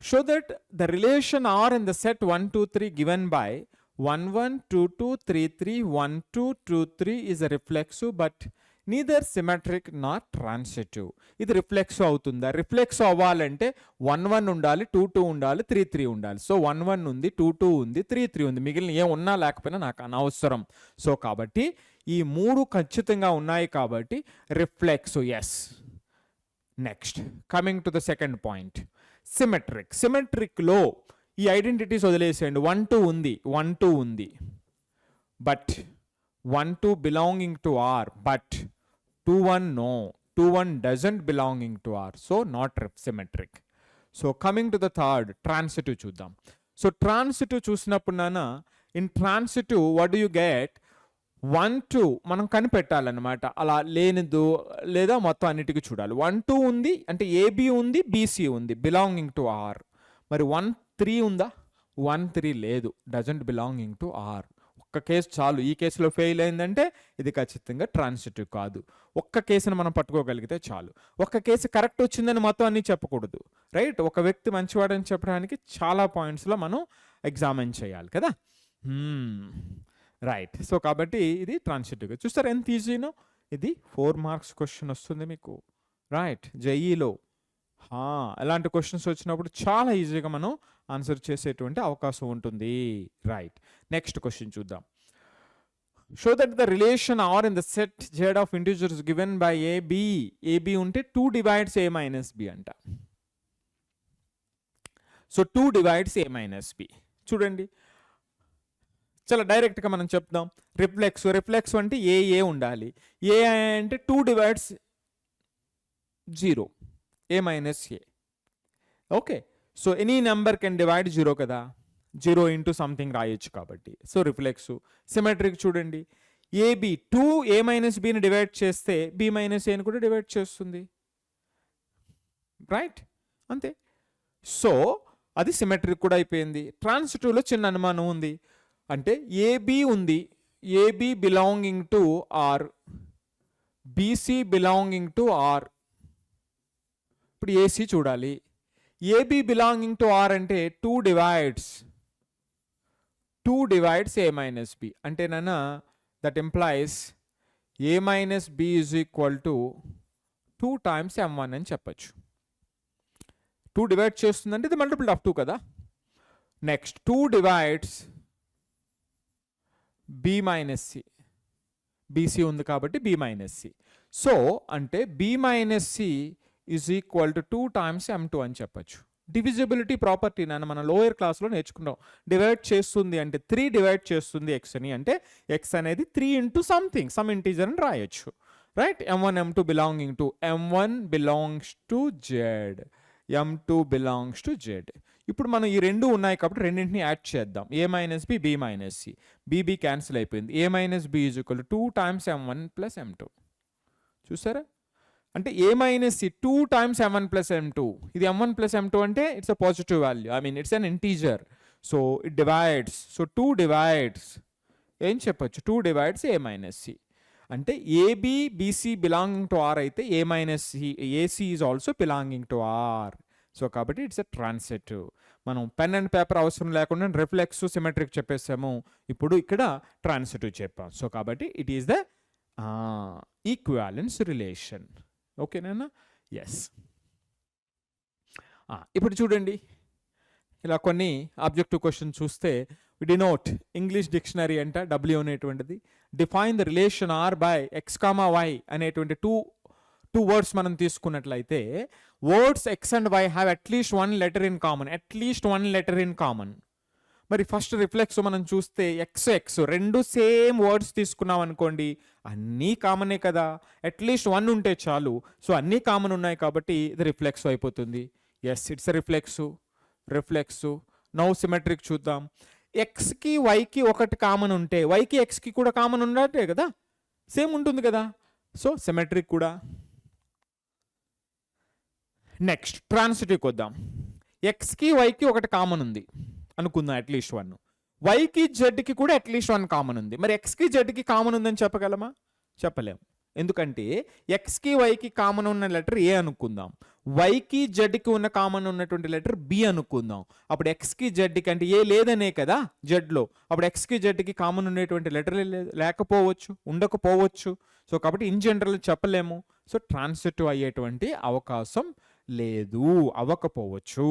Show that the relation R in the set 1 2 3 given by 1 1 2 2 3 3 1 2 2 3 is a reflexive but neither symmetric not transitive. ఇది రిఫ్లెక్సివ్ అవుతుందా? రిఫ్లెక్సివ్ అవ్వాలంటే 1 1 ఉండాలి, 2 2 ఉండాలి, 3 3 ఉండాలి. సో 1 1 ఉంది, 2 2 ఉంది, 3 3 ఉంది, మిగిలిన ఏ ఉన్నా లేకపోయినా నాకు అనవసరం. సో కాబట్టి ఈ 3 ఖచ్చితంగా ఉన్నాయి కాబట్టి reflexive, yes. Next coming to the second point, symmetric. సిమెట్రిక్లో ఈ ఐడెంటిటీస్ వదిలేసేయండి. 1 2 ఉంది, 1 2 ఉంది, but 1 2 belonging to R, but 2 1 no, 2 1 doesn't belonging to R, so not symmetric. So coming to the third, transitive చూద్దాం. సో ట్రాన్సిటివ్ చూసినప్పుడు నాన్న, in transitive what do you get? 1 2 మనం కనిపెట్టాలన్నమాట, అలా లేనిదు లేదా మొత్తం అన్నిటికీ చూడాలి. 1 2 ఉంది అంటే ఏబి ఉంది, బీసీ ఉంది, బిలాంగింగ్ టు ఆర్. మరి 1 3 ఉందా? 1 3 లేదు, డజంట్ బిలాంగింగ్ టు ఆర్. ఒక్క కేసు చాలు, ఈ కేసులో ఫెయిల్ అయిందంటే ఇది ఖచ్చితంగా ట్రాన్సిటివ్ కాదు. ఒక్క కేసును మనం పట్టుకోగలిగితే చాలు. ఒక్క కేసు కరెక్ట్ వచ్చిందని మొత్తం అన్నీ చెప్పకూడదు, రైట్? ఒక వ్యక్తి మంచివాడని చెప్పడానికి చాలా పాయింట్స్లో మనం ఎగ్జామిన్ చేయాలి కదా, రైట్? సో కాబట్టి ఇది ట్రాన్సిటివ్గా. చూస్తారు ఎంత ఈజీనో, ఇది 4 మార్క్స్ క్వశ్చన్ వస్తుంది మీకు, రైట్? జేఈలో ఎలాంటి క్వశ్చన్స్ వచ్చినప్పుడు చాలా ఈజీగా మనం ఆన్సర్ చేసేటువంటి అవకాశం ఉంటుంది, రైట్? నెక్స్ట్ క్వశ్చన్ చూద్దాం. Show that the relation R in the set Z of integers given by A B. A B ఉంటే 2 divides a minus b అంట. So 2 divides a minus b. చూడండి, చాలా డైరెక్ట్గా మనం చెప్దాం. రిఫ్లెక్స్ అంటే ఏ ఉండాలి. ఏ అంటే 2 divides 0, a minus a. Okay, so any number can divide 0 కదా, 0 ఇంటూ సంథింగ్ రాయొచ్చు కాబట్టి. So reflex. సిమెట్రిక్ చూడండి, ఏబి 2 a minus bని డివైడ్ చేస్తే b minus aని కూడా డివైడ్ చేస్తుంది, రైట్? అంతే. సో అది సిమెట్రిక్ కూడా అయిపోయింది. ట్రాన్సిటివ్లో చిన్న అనుమానం ఉంది, అంటే ఏబి ఉంది, A B belonging to R, B C belonging to R. ఇప్పుడు ఏసీ చూడాలి. ఏబి బిలాంగింగ్ టు ఆర్ అంటే 2 divides a minus b. అంటే నాన్న that implies a minus b is equal to 2 times m1 అని చెప్పచ్చు. 2 డివైడ్ చేస్తుందంటే ఇది మల్టిపుల్ ఆఫ్ 2 కదా. Next 2 divides b minus c. BC ఉంది కాబట్టి b minus c. సో అంటే b minus c is equal to 2 times m2 అని చెప్పచ్చు. డివిజిబిలిటీ ప్రాపర్టీ నాన్న మనం లోయర్ క్లాస్లో నేర్చుకున్నాం. డివైడ్ చేస్తుంది అంటే 3 డివైడ్ చేస్తుంది ఎక్స్ అని, అంటే ఎక్స్ అనేది 3 ఇంటూ సంథింగ్, సమ్ ఇంటీజర్ అని రాయొచ్చు, right? m1 m2 belonging to, m1 belongs to z, m2 belongs to z. ఇప్పుడు మనం ఈ రెండు ఉన్నాయి కాబట్టి రెండింటిని యాడ్ చేద్దాం. a minus b, b minus c. b cancel అయిపోయింది. a minus b is equal to 2 times m1 plus m2. చూసారా? అంటే a minus c 2 times m1 plus m2. ఇది m1 plus m2 అంటే it's a positive value, I mean it's an integer. So it divides. So 2 divides, ఏం చెప్పచ్చు? 2 divides a minus c. అంటే A B B C belonging to R అయితే a minus c, A C is also belonging to R. So కాబట్టి it's a transitive. మనం pen and paper అవసరం లేకుండా reflex, symmetric చెప్పేసాము, ఇప్పుడు ఇక్కడ ట్రాన్సిటివ్ చెప్పాం. సో కాబట్టి it is the equivalence relation. ఓకేనా? ఎస్. ఇప్పుడు చూడండి, ఇలా కొన్ని ఆబ్జెక్టివ్ క్వశ్చన్ చూస్తే, డినోట్ ఇంగ్లీష్ డిక్షనరీ అంట, డబ్ల్యూ అనేటువంటిది. Define the relation R by X comma Y అనేటువంటి టూ వర్డ్స్ మనం తీసుకున్నట్లయితే, words X and Y have at least 1 letter in common, at least 1 letter in common. మరి ఫస్ట్ రిఫ్లెక్స్ మనం చూస్తే X రెండు సేమ్ వర్డ్స్ తీసుకున్నాం అనుకోండి, అన్నీ కామనే కదా, అట్లీస్ట్ 1 ఉంటే చాలు. సో అన్నీ కామన్ ఉన్నాయి కాబట్టి ఇది రిఫ్లెక్స్ అయిపోతుంది. Yes, it's reflex. Now symmetric చూద్దాం. ఎక్స్కి వైకి ఒకటి కామన్ ఉంటే వైకి ఎక్స్కి కూడా కామన్ ఉన్నట్టే కదా, సేమ్ ఉంటుంది కదా. సో సిమెట్రిక్ కూడా. నెక్స్ట్ ట్రాన్సిటివ్కి వద్దాం. ఎక్స్కి వైకి ఒకటి కామన్ ఉంది అనుకుందాం, అట్లీస్ట్ వన్. వైకి జెడ్కి కూడా అట్లీస్ట్ వన్ కామన్ ఉంది. మరి ఎక్స్కి జెడ్కి కామన్ ఉందని చెప్పగలమా? చెప్పలేము. ఎందుకంటే ఎక్స్కి వైకి కామన్ ఉన్న లెటర్ ఏ అనుకుందాం, వైకి జెడ్కి ఉన్న కామన్ ఉన్నటువంటి లెటర్ బి అనుకుందాం. అప్పుడు ఎక్స్కి జెడ్కి అంటే ఏ లేదనే కదా జెడ్లో, అప్పుడు ఎక్స్కి జెడ్కి కామన్ ఉండేటువంటి లెటర్ లేకపోవచ్చు, ఉండకపోవచ్చు. సో కాబట్టి ఇన్ జనరల్ చెప్పలేము. సో ట్రాన్సిటివ్ అయ్యేటువంటి అవకాశం లేదు, అవ్వకపోవచ్చు.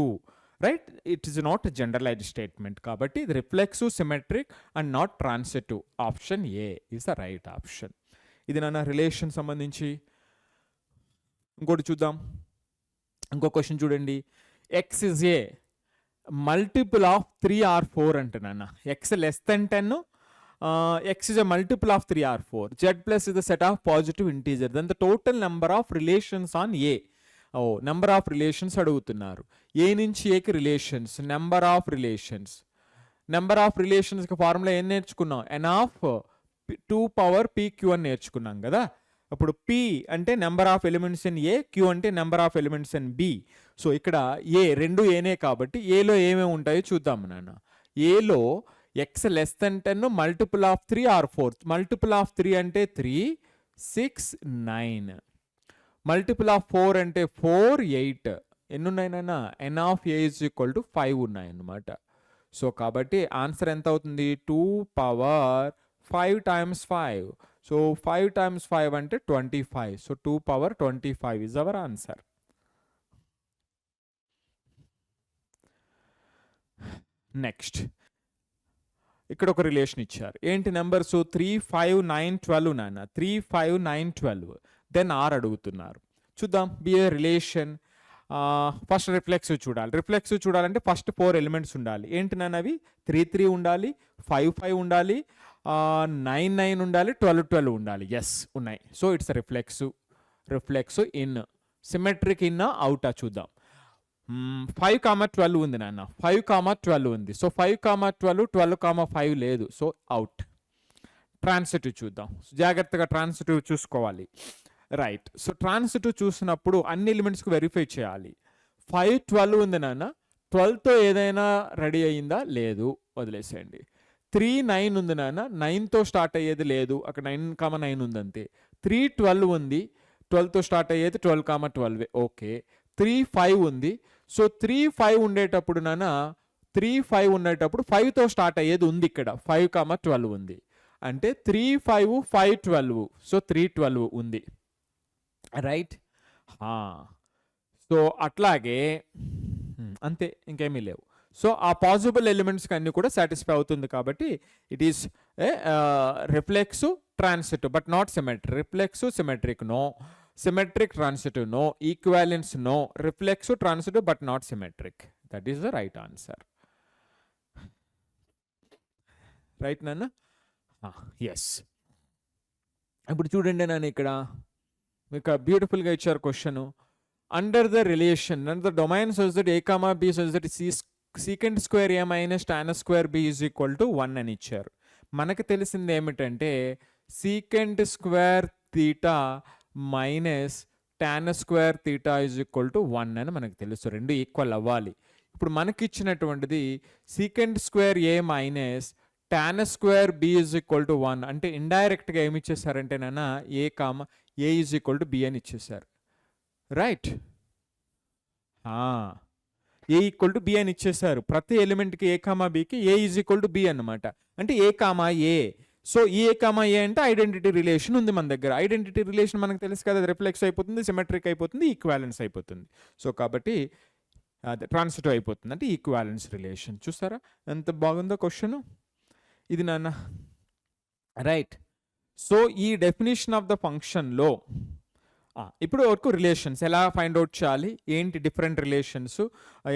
Right, it is not generalised statement. కాబట్టి ఇది reflexive, symmetric and not transitive. Option A is the right option. ఇది నాన్న రిలేషన్ సంబంధించి. ఇంకోటి చూద్దాం, ఇంకో క్వశ్చన్ చూడండి. X is a multiple of 3 or 4 అంటే నాన్న. X less than 10, X is a multiple of 3 or 4. Z plus is the set of positive integer, then the total number of relations on A. Number of relations అడుగుతున్నారు. A నుంచి ఏకి relations, number of relations. Number of రిలేషన్స్కి formula ఏం నేర్చుకున్నాం? ఎన్ of 2 power pq అని నేర్చుకున్నాం కదా. అప్పుడు p అంటే number of elements in A, q అంటే number of elements in B. So ఇక్కడ ఏ రెండు ఏనే కాబట్టి ఏలో ఏమేమి ఉంటాయో చూద్దాం నాన్న. ఏలో X less than 10 multiple of 3 or 4. Multiple of 3 అంటే 3, 6, 9. మల్టిపుల్ ఆఫ్ 4 అంటే 4, 8. ఎన్ని ఉన్నాయి నాన్న? N of A is equal to 5 ఉన్నాయి అన్నమాట. సో కాబట్టి ఆన్సర్ ఎంత అవుతుంది? 2 power 5 times 5. So 5 times 5 అంటే 25. So 2 power 25 is our answer. Next ఇక్కడ ఒక రిలేషన్ ఇచ్చారు. ఏంటి నెంబర్స్? 3, 5, 9, 12 నాన్న. 3, 5, 9, 12. దెన్ ఆర్ అడుగుతున్నారు. చూద్దాం. బి ఏ రిలేషన్. ఫస్ట్ రిఫ్లెక్సివ్ చూడాలి. రిఫ్లెక్సివ్ చూడాలంటే ఫస్ట్ 4 ఎలిమెంట్స్ ఉండాలి. ఏంటి నాన్న అవి? 3, 3 ఉండాలి, 5, 5 ఉండాలి, 9, 9 ఉండాలి, 12, 12 ఉండాలి. ఎస్ ఉన్నాయి. So it's reflexive in. Symmetric in అవుటా చూద్దాం. 5, 12 ఉంది నాన్న. 5, 12 ఉంది. సో 5, 12, 12, 5 లేదు. So out. ట్రాన్సిటివ్ చూద్దాం. జాగ్రత్తగా ట్రాన్సిటివ్ చూసుకోవాలి. రైట్. సో ట్రాన్సిటివ్ చూసినప్పుడు అన్ని ఎలిమెంట్స్కి వెరిఫై చేయాలి. 5, 12 ఉంది నాన్న. 12తో ఏదైనా రెడీ అయ్యిందా? లేదు, వదిలేసేయండి. 3, 9 ఉంది నాన్న. 9తో స్టార్ట్ అయ్యేది లేదు, అక్కడ 9, 9 ఉంది అంతే. 3, 12 ఉంది. 12తో స్టార్ట్ అయ్యేది 12, 12. ఓకే. 3, 5 ఉంది. సో 3, 5 ఉండేటప్పుడు నాన్న 3, 5 ఉండేటప్పుడు 5తో స్టార్ట్ అయ్యేది ఉంది ఇక్కడ. 5, 12 ఉంది అంటే 3, 5, 5, 12. సో 3, 12 ఉంది. రైట్. సో అట్లాగే అంతే, ఇంకేమీ లేవు. సో ఆ పాసిబుల్ ఎలిమెంట్స్కి అన్ని కూడా సాటిస్ఫై అవుతుంది కాబట్టి it is reflexive, transitive but not symmetric. Reflexive, symmetric no. Symmetric, transitive no. Equivalence no. Reflexive, transitive but not symmetric. That is the right answer. Right నాన్న? ఎస్. ఇప్పుడు చూడండి నాన్న, ఇక్కడ మీకు బ్యూటిఫుల్గా ఇచ్చారు question. Under the relation, under the domain such that A comma B such that secant square A minus tan square B is equal to 1 అని ఇచ్చారు. మనకు తెలిసింది ఏమిటంటే secant square theta minus tan square theta is equal to 1 అని మనకు తెలుసు. రెండు equal అవ్వాలి. ఇప్పుడు మనకి ఇచ్చినటువంటిది secant square A minus tan square B is equal to 1 అంటే ఇండైరెక్ట్గా ఏమి ఇచ్చేసారంటే నాన్న A comma A is equal to B అని ఇచ్చేసారు. Right. A equal to B అని ఇచ్చేసారు. ప్రతి ఎలిమెంట్కి ఏ కామా బికి A is equal to B అన్నమాట. అంటే ఏ కామా ఏ. సో ఈ ఏ కామా ఏ అంటే ఐడెంటిటీ రిలేషన్ ఉంది మన దగ్గర. ఐడెంటిటీ రిలేషన్ మనకు తెలుసు కదా, రిఫ్లెక్స్ అయిపోతుంది, సిమెట్రిక్ అయిపోతుంది, ఈక్వాలెన్స్ అయిపోతుంది. సో కాబట్టి ట్రాన్సిటివ్ అయిపోతుంది, అంటే ఈక్వాలెన్స్ రిలేషన్. చూస్తారా ఎంత బాగుందో క్వశ్చన్ ఇది నాన్న. రైట్. సో ఈ డెఫినేషన్ ఆఫ్ ద ఫంక్షన్లో ఇప్పుడు వరకు రిలేషన్స్ ఎలా ఫైండ్ అవుట్ చేయాలి, ఏంటి డిఫరెంట్ రిలేషన్స్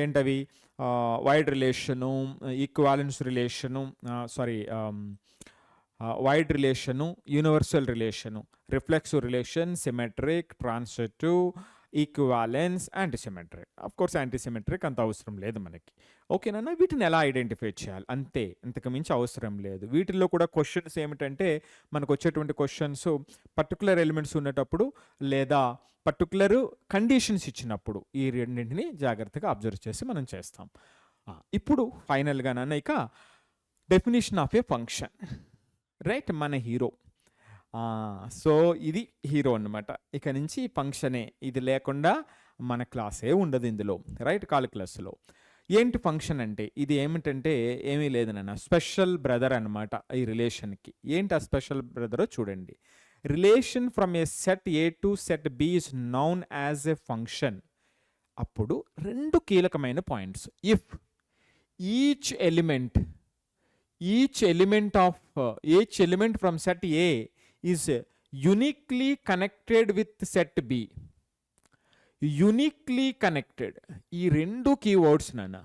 ఏంటవి? Void relation, equivalence relation, void relation, universal relation, reflexive relation, symmetric, transitive, equivalence, antisymmetric. Of course antisymmetric అంత అవసరం లేదు మనకి. ఓకేనా? వీటిని ఎలా ఐడెంటిఫై చేయాలి అంతే, ఇంతకు మించి అవసరం లేదు. వీటిల్లో కూడా క్వశ్చన్స్ ఏమిటంటే మనకు వచ్చేటువంటి క్వశ్చన్స్ పర్టికులర్ ఎలిమెంట్స్ ఉన్నటప్పుడు లేదా పర్టికులర్ కండిషన్స్ ఇచ్చినప్పుడు ఈ రెండింటిని జాగ్రత్తగా అబ్జర్వ్ చేసి మనం చేస్తాం. ఇప్పుడు ఫైనల్గా నాన్న ఇక definition of A function. Right, మన హీరో. సో ఇది హీరో అన్నమాట. ఇక నుంచి ఫంక్షనే, ఇది లేకుండా మన క్లాసే ఉండదు ఇందులో. రైట్, కాలిక్యులస్లో ఏంటి ఫంక్షన్ అంటే ఇది ఏమిటంటే ఏమీ లేదు నాన్న, స్పెషల్ బ్రదర్ అనమాట ఈ రిలేషన్కి. ఏంటి ఆ స్పెషల్ బ్రదరో చూడండి. Relation from a set A to set B is known as a function. అప్పుడు రెండు కీలకమైన points. If each element from set A is uniquely connected with set B. Uniquely connected, ఈ రెండు కీవర్డ్స్ నాన్న.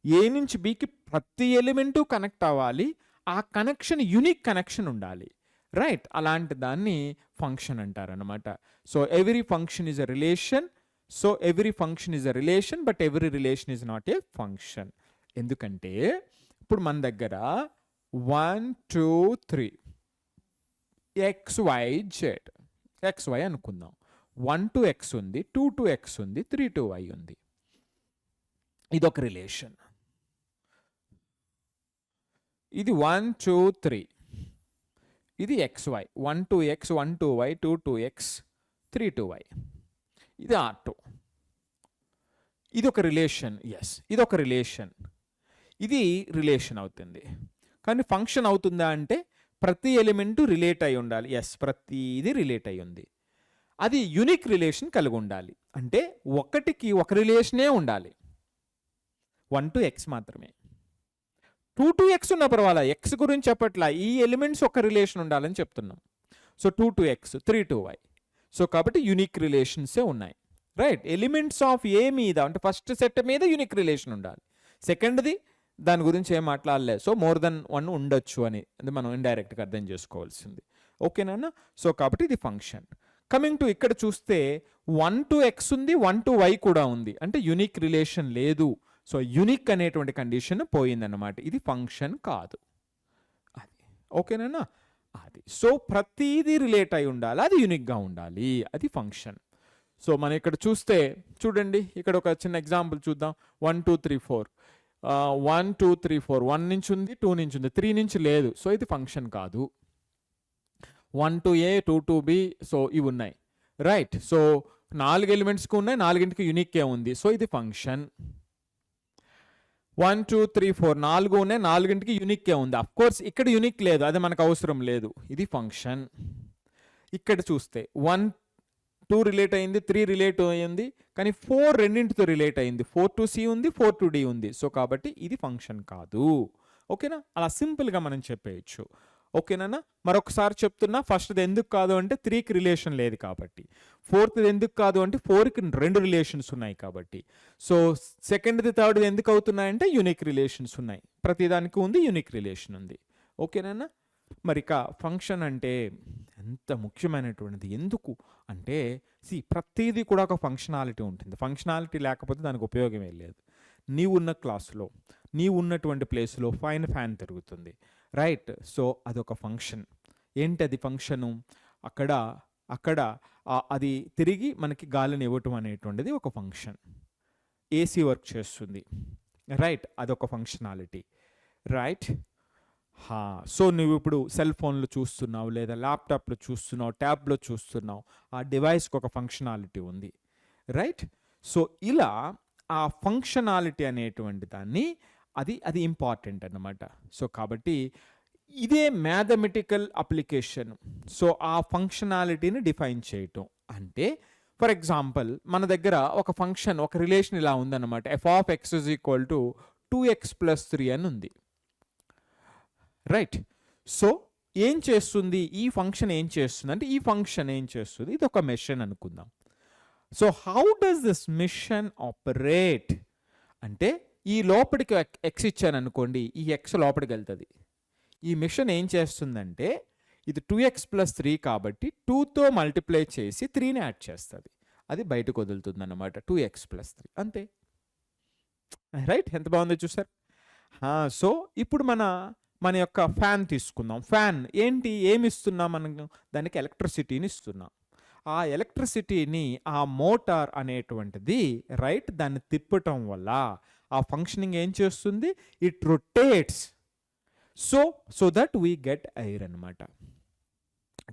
ఏ నుంచి బికి ప్రతి ఎలిమెంటు కనెక్ట్ అవ్వాలి, ఆ కనెక్షన్ యూనిక్ కనెక్షన్ ఉండాలి. రైట్, అలాంటి దాన్ని ఫంక్షన్ అంటారనమాట. So every function is a relation. But every relation is not A function. ఎందుకంటే ఇప్పుడు మన దగ్గర 1 2 3 XY అనుకుందాం. 1 to X ఉంది, 2 to X ఉంది, 3 to Y ఉంది. ఇదొక రిలేషన్. ఇది 1 2 3, ఇది XY. 1 to X, 1 to Y, 2 to X, 3 to Y. ఇది R2. ఇది ఒక రిలేషన్. ఎస్, ఇది ఒక రిలేషన్. ఇది రిలేషన్ అవుతుంది. కానీ ఫంక్షన్ అవుతుందా అంటే ప్రతి ఎలిమెంటు రిలేట్ అయి ఉండాలి. ఎస్, ప్రతిది రిలేట్ అయి ఉంది. అది యూనిక్ రిలేషన్ కలిగి ఉండాలి. అంటే ఒకటికి ఒక రిలేషనే ఉండాలి. 1 to X మాత్రమే. 2 to X ఉన్న పర్వాలా, ఎక్స్ గురించి చెప్పట్లా, ఈ ఎలిమెంట్స్ ఒక రిలేషన్ ఉండాలని చెప్తున్నాం. So 2 to X, 3 to Y. So కాబట్టి యూనిక్ రిలేషన్సే ఉన్నాయి. రైట్, ఎలిమెంట్స్ ఆఫ్ ఏ మీద అంటే ఫస్ట్ సెట్ మీద యూనిక్ రిలేషన్ ఉండాలి. సెకండ్ది దాని గురించి ఏం మాట్లాడలేదు. సో మోర్ దెన్ 1 ఉండొచ్చు అని అది మనం ఇండైరెక్ట్గా అర్థం చేసుకోవాల్సింది. ఓకేనా? సో కాబట్టి ఇది ఫంక్షన్. కమింగ్ టు ఇక్కడ చూస్తే 1 to X ఉంది, 1 to Y కూడా ఉంది. అంటే యూనిక్ రిలేషన్ లేదు. సో యూనిక్ అనేటువంటి కండిషన్ పోయిందన్నమాట. ఇది ఫంక్షన్ కాదు. అది ఓకేనా? అది సో ప్రతిదీ రిలేట్ అయి ఉండాలి, అది యూనిక్గా ఉండాలి, అది ఫంక్షన్. సో మనం ఇక్కడ చూస్తే చూడండి, ఇక్కడ ఒక చిన్న ఎగ్జాంపుల్ చూద్దాం. 1 2 3 4, 1 2 3 4, 1 నుంచి ఉంది, 2 నుంచి ఉంది, 3 నుంచి లేదు. సో ఇది ఫంక్షన్ కాదు. 1 to A, 2 to B, so ఇవి ఉన్నాయి. రైట్, సో 4 ఎలిమెంట్స్కి ఉన్నాయి, 4కి యూనిక్కే ఉంది. సో ఇది ఫంక్షన్. 1 2 3 4, 4 ఉన్నాయి, 4కి యూనిక్కే ఉంది. అఫ్ కోర్స్ ఇక్కడ యూనిక్ లేదు, అది మనకు అవసరం లేదు. ఇది ఫంక్షన్. ఇక్కడ చూస్తే 1 2 రిలేట్ అయింది, 3 రిలేట్ అయింది, కానీ 4 రెండింటితో రిలేట్ అయింది. 4 to C ఉంది, 4 to D ఉంది. సో కాబట్టి ఇది ఫంక్షన్ కాదు. ఓకేనా? అలా సింపుల్గా మనం చెప్పేయచ్చు. ఓకేనా? మరొకసారి చెప్తున్నా, ఫస్ట్ది ఎందుకు కాదు అంటే 3కి రిలేషన్ లేదు కాబట్టి. 4th ఎందుకు కాదు అంటే 4కి 2 రిలేషన్స్ ఉన్నాయి కాబట్టి. సో సెకండ్ది థర్డ్ది ఎందుకు అవుతున్నాయంటే యూనిక్ రిలేషన్స్ ఉన్నాయి. ప్రతిదానికి ఉంది, యూనిక్ రిలేషన్ ఉంది. ఓకేనా? మరి ఇక ఫంక్షన్ అంటే ఎంత ముఖ్యమైనటువంటిది. ఎందుకు అంటే ప్రతిదీ కూడా ఒక ఫంక్షనాలిటీ ఉంటుంది. ఫంక్షనాలిటీ లేకపోతే దానికి ఉపయోగమే లేదు. నీవు ఉన్న క్లాసులో, నీవు ఉన్నటువంటి ప్లేస్లో ఫ్యాన్ తిరుగుతుంది. రైట్, సో అదొక ఫంక్షన్. ఏంటి అది ఫంక్షను? అక్కడ అది తిరిగి మనకి గాలిని ఇవ్వటం అనేటువంటిది ఒక ఫంక్షన్. ఏసీ వర్క్ చేస్తుంది. రైట్, అదొక ఫంక్షనాలిటీ. రైట్, సో నువ్వు ఇప్పుడు సెల్ ఫోన్లో చూస్తున్నావు, లేదా ల్యాప్టాప్లో చూస్తున్నావు, ట్యాబ్లో చూస్తున్నావు, ఆ డివైస్కి ఒక ఫంక్షనాలిటీ ఉంది. రైట్, సో ఇలా ఆ ఫంక్షనాలిటీ అనేటువంటి దాన్ని అది ఇంపార్టెంట్ అన్నమాట. సో కాబట్టి ఇదే మ్యాథమెటికల్ అప్లికేషన్. సో ఆ ఫంక్షనాలిటీని డిఫైన్ చేయటం అంటే, ఫర్ ఎగ్జాంపుల్ మన దగ్గర ఒక ఫంక్షన్, ఒక రిలేషన్ ఇలా ఉందన్నమాట. f(x) = 2x + 3 అని ఉంది. రైట్, సో ఏం చేస్తుంది ఈ ఫంక్షన్? ఏం చేస్తుంది అంటే ఈ ఫంక్షన్ ఏం చేస్తుంది? ఇది ఒక మెషిన్ అనుకుందాం. So how does this machine operate అంటే, ఈ లోపలికి ఎక్స్ ఇచ్చాను అనుకోండి, ఈ ఎక్స్ లోపలికి వెళ్తుంది. ఈ మిషన్ ఏం చేస్తుందంటే, ఇది 2x + 3 కాబట్టి 2తో మల్టిప్లై చేసి 3ని యాడ్ చేస్తుంది. అది బయటకు వదులుతుంది అన్నమాట 2x+3 అంతే. రైట్, ఎంత బాగుందో చూసారు. సో ఇప్పుడు మన యొక్క ఫ్యాన్ తీసుకుందాం. ఫ్యాన్ ఏంటి, ఏమి ఇస్తున్నాం మనం దానికి? ఎలక్ట్రిసిటీని ఇస్తున్నాం. ఆ ఎలక్ట్రిసిటీని ఆ మోటార్ అనేటువంటిది రైట్ దాన్ని తిప్పటం వల్ల ఆ ఫంక్షనింగ్ ఏం చేస్తుంది? It rotates so that we get air అనమాట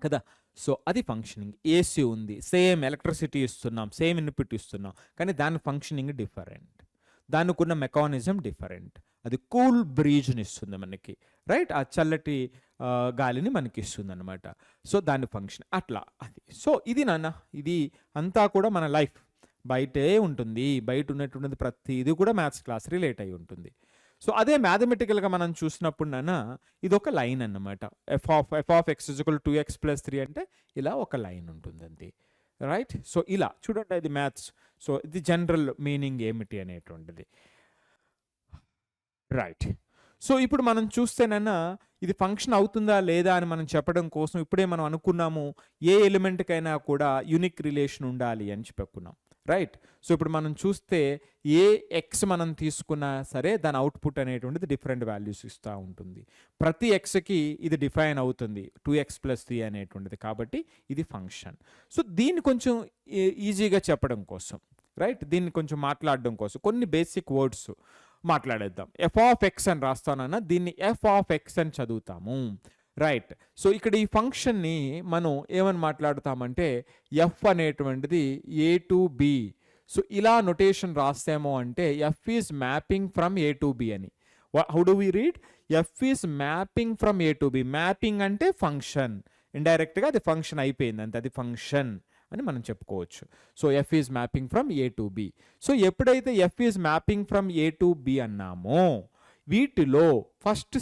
కదా. సో అది ఫంక్షనింగ్. ఏసీ ఉంది, సేమ్ ఎలక్ట్రిసిటీ ఇస్తున్నాం, సేమ్ ఇన్పుట్ ఇస్తున్నాం, కానీ దాని ఫంక్షనింగ్ డిఫరెంట్, దానికి ఉన్న మెకానిజం డిఫరెంట్. అది కూల్ బ్రీజ్ని ఇస్తుంది మనకి, రైట్, ఆ చల్లటి గాలిని మనకి ఇస్తుంది అనమాట. సో దాని ఫంక్షన్ అట్లా అది. సో ఇది ఇది అంతా కూడా మన లైఫ్ బయటే ఉంటుంది, బయట ఉన్నటువంటిది ప్రతిదీ కూడా మ్యాథ్స్ క్లాస్ రిలేట్ అయి ఉంటుంది. సో అదే మ్యాథమెటికల్గా మనం చూసినప్పుడు ఇది ఒక లైన్ అన్నమాట. F of X is equal 2x+3 అంటే ఇలా ఒక లైన్ ఉంటుంది అంతే, రైట్. సో ఇలా చూడండి, ఇది మ్యాథ్స్. సో ఇది జనరల్ మీనింగ్ ఏమిటి అనేటువంటిది, రైట్. సో ఇప్పుడు మనం చూస్తేనన్నా ఇది ఫంక్షన్ అవుతుందా లేదా అని మనం చెప్పడం కోసం ఇప్పుడే మనం అనుకున్నాము ఏ ఎలిమెంట్కైనా కూడా యూనిక్ రిలేషన్ ఉండాలి అని చెప్పుకున్నాం, రైట్. సో ఇప్పుడు మనం చూస్తే ఏ ఎక్స్ మనం తీసుకున్నా సరే దాని అవుట్పుట్ అనేటువంటిది డిఫరెంట్ వాల్యూస్ ఇస్తూ ఉంటుంది. ప్రతి ఎక్స్కి ఇది డిఫైన్ అవుతుంది 2x+3 అనేటువంటిది, కాబట్టి ఇది ఫంక్షన్. సో దీన్ని కొంచెం ఈజీగా చెప్పడం కోసం, రైట్, దీన్ని కొంచెం మాట్లాడడం కోసం కొన్ని బేసిక్ వర్డ్స్ మాట్లాడేద్దాం. ఎఫ్ ఆఫ్ ఎక్స్ అని రాస్తానన్నా దీన్ని ఎఫ్ ఆఫ్ ఎక్స్ అని చదువుతాము, రైట్. సో ఇక్కడ ఈ ఫంక్షన్ని మనం ఏమని మాట్లాడుతామంటే ఎఫ్ అనేటువంటిది ఏ టు బి. సో ఇలా నొటేషన్ రాస్తామో అంటే F is mapping from A to B అని. How do we read? F is mapping from A to B. Mapping అంటే ఫంక్షన్, ఇండైరెక్ట్గా అది ఫంక్షన్ అయిపోయింది అంతే, అది ఫంక్షన్ అని మనం చెప్పుకోవచ్చు. So F is mapping from A to B. So ఎప్పుడైతే F is mapping from A to B అన్నామో వీటిలో ఫస్ట్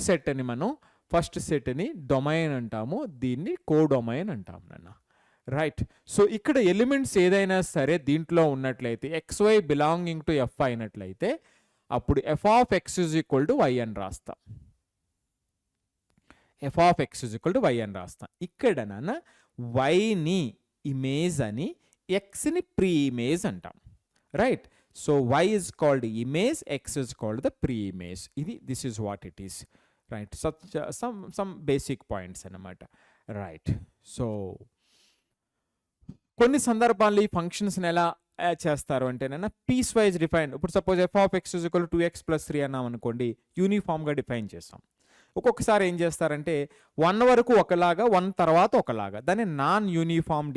సెట్ని డొమైన్ అంటాము, దీన్ని కోడొమైన్ అంటాము నాన్న, రైట్. సో ఇక్కడ ఎలిమెంట్స్ ఏదైనా సరే దీంట్లో ఉన్నట్లయితే XY బిలాంగింగ్ టు ఎఫ్ అయినట్లయితే అప్పుడు F of X is equal to Y అని రాస్తాం. F of X is equal to Y అని రాస్తాం. ఇక్కడ నాన్న వైని ఇమేజ్ అని, ఎక్స్ని ప్రీ ఇమేజ్ అంటాం, right. So Y is called image, X is called the preimage. This is what it is, right. Some basic points అన్నమాట, right. So కొన్ని సందర్భాల్లో ఈ ఫంక్షన్స్ని ఎలా చేస్తారు అంటేనన్నా పీస్ వైజ్ డిఫైన్. ఇప్పుడు suppose F of X is equal 2x+3 అన్నాం అనుకోండి, యూనిఫామ్గా డిఫైన్ చేస్తాం. ఒక్కొక్కసారి ఏం చేస్తారంటే 1 వరకు ఒకలాగా, 1 తర్వాత ఒకలాగా, దాన్ని నాన్ యూనిఫామ్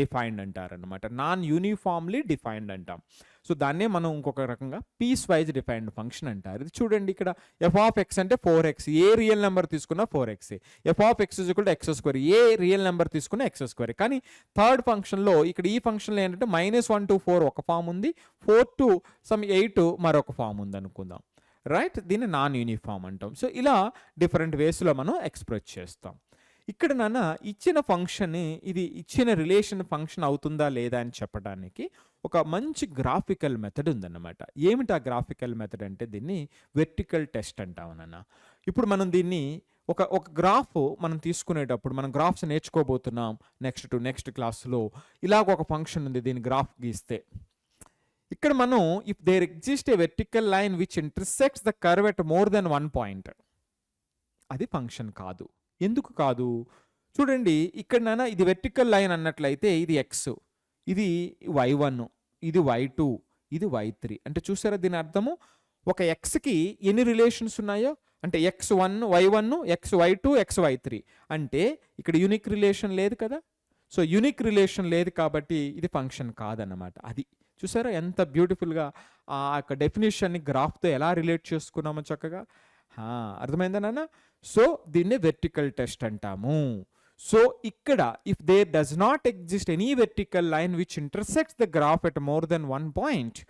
డిఫైన్డ్ అంటారనమాట. నాన్ యూనిఫామ్లీ డిఫైన్డ్ అంటాం. సో దాన్నే మనం ఇంకొక రకంగా పీస్ వైజ్ డిఫైన్డ్ ఫంక్షన్ అంటారు. ఇది చూడండి, ఇక్కడ ఎఫ్ ఆఫ్ ఎక్స్ అంటే 4x, ఏ రియల్ నెంబర్ తీసుకున్నా 4x. F of X is equal to x², A real number తీసుకున్నా x². కానీ థర్డ్ ఫంక్షన్లో ఇక్కడ ఈ ఫంక్షన్లో ఏంటంటే -1 to 4 ఒక ఫామ్ ఉంది, 4 to 8 మరొక ఫామ్ ఉంది అనుకుందాం, రైట్. దీన్ని నాన్ యూనిఫామ్ అంటాం. సో ఇలా డిఫరెంట్ వేస్లో మనం ఎక్స్ప్రెస్ చేస్తాం. ఇక్కడ నాన్న ఇచ్చిన ఫంక్షన్, ఇది ఇచ్చిన రిలేషన్ ఫంక్షన్ అవుతుందా లేదా అని చెప్పడానికి ఒక మంచి గ్రాఫికల్ మెథడ్ ఉందన్నమాట. ఏమిటి ఆ గ్రాఫికల్ మెథడ్ అంటే దీన్ని వెర్టికల్ టెస్ట్ అంటాం నాన్న. ఇప్పుడు మనం దీన్ని ఒక గ్రాఫ్ మనం తీసుకునేటప్పుడు, మనం గ్రాఫ్స్ నేర్చుకోబోతున్నాం నెక్స్ట్ క్లాస్లో. ఇలాగ ఒక ఫంక్షన్ ఉంది, దీని గ్రాఫ్ గీస్తే ఇక్కడ మనం if there exist a vertical line which intersects the curve at more than 1 point, అది ఫంక్షన్ కాదు. ఎందుకు కాదు చూడండి, ఇక్కడ నాన్న ఇది వెర్టికల్ లైన్ అన్నట్లయితే ఇది ఎక్స్, ఇది y1, ఇది y2, ఇది y3. అంటే చూసారా దీని అర్థము, ఒక ఎక్స్కి ఎన్ని రిలేషన్స్ ఉన్నాయో అంటే x1 y1 xy2 xy3 అంటే ఇక్కడ యూనిక్ రిలేషన్ లేదు కదా. సో యూనిక్ రిలేషన్ లేదు కాబట్టి ఇది ఫంక్షన్ కాదన్నమాట. అది చూసారా ఎంత బ్యూటిఫుల్గా ఆ యొక్క డెఫినేషన్ని గ్రాఫ్తో ఎలా రిలేట్ చేసుకున్నామో చక్కగా. అర్థమైందా నాన్న? సో దీన్ని వెర్టికల్ టెస్ట్ అంటాము. సో ఇక్కడ if there does not exist any vertical line which intersects the graph at more than 1 point,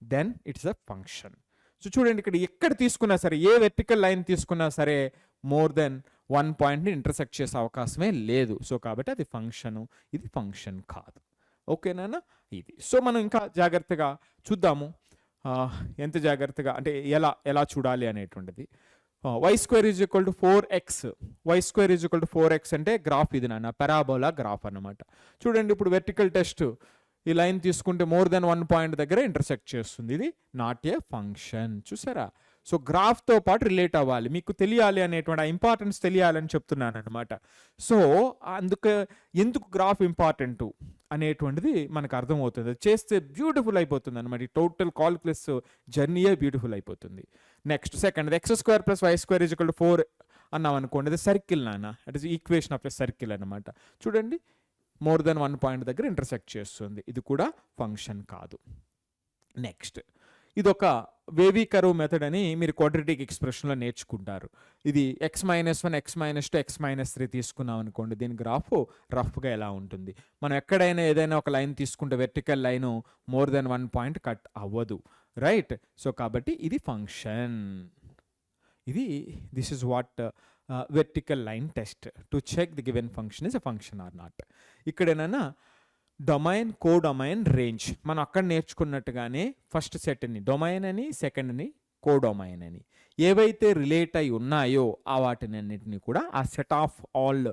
then it's a function. So చూడండి, ఇక్కడ ఎక్కడ తీసుకున్నా సరే, ఏ వెర్టికల్ లైన్ తీసుకున్నా సరే మోర్ దెన్ 1 పాయింట్ని ఇంటర్సెక్ట్ చేసే అవకాశమే లేదు. సో కాబట్టి అది ఫంక్షను, ఇది ఫంక్షన్ కాదు. ఓకేనా ఇది. సో మనం ఇంకా జాగ్రత్తగా చూద్దాము, ఎంత జాగ్రత్తగా అంటే ఎలా చూడాలి అనేటువంటిది. y² is equal to 4x, y² is equal to 4x అంటే గ్రాఫ్ ఇది నాన్న, పెరాబోలా గ్రాఫ్ అన్నమాట. చూడండి ఇప్పుడు వెర్టికల్ టెస్ట్ ఈ లైన్ తీసుకుంటే మోర్ దెన్ 1 పాయింట్ దగ్గర ఇంటర్సెక్ట్ చేస్తుంది. ఇది నాట్ ఏ ఫంక్షన్. చూసారా? సో గ్రాఫ్తో పాటు రిలేట్ అవ్వాలి, మీకు తెలియాలి అనేటువంటి ఆ ఇంపార్టెన్స్ తెలియాలని చెప్తున్నాను అనమాట. సో ఎందుకు గ్రాఫ్ ఇంపార్టెంట్ అనేటువంటిది మనకు అర్థమవుతుంది. అది చేస్తే బ్యూటిఫుల్ అయిపోతుంది అనమాట. ఈ టోటల్ కాల్కులస్ జర్నీయే బ్యూటిఫుల్ అయిపోతుంది. నెక్స్ట్ సెకండ్, x² + y² = 4 అన్నాం అనుకోండి, అది సర్కిల్ నాన్న. It is equation of a circle అనమాట. చూడండి, మోర్ దెన్ 1 పాయింట్ దగ్గర ఇంటర్సెక్ట్ చేస్తుంది. ఇది కూడా ఫంక్షన్ కాదు. నెక్స్ట్, ఇదొక వేవీ కర్వ్ మెథడ్ అని మీరు క్వాడ్రాటిక్ ఎక్స్ప్రెషన్లో నేర్చుకుంటారు. ఇది x-1, x-2, x-3 తీసుకున్నాం అనుకోండి, దీని గ్రాఫ్ రఫ్గా ఎలా ఉంటుంది. మనం ఎక్కడైనా ఏదైనా ఒక లైన్ తీసుకుంటే vertical line more than 1 point cut అవ్వదు, రైట్? సో కాబట్టి ఇది function. This is what vertical line test to check the given function is a function or not. ఇక్కడేనా డొమైన్, కోడొమైన్, రేంజ్ మనం అక్కడ నేర్చుకున్నట్టుగానే ఫస్ట్ సెట్ని డొమైన్ అని, సెకండ్ని codomain అని, ఏవైతే రిలేట్ అయి ఉన్నాయో ఆ వాటినన్నిటిని కూడా ఆ సెట్ ఆఫ్ ఆల్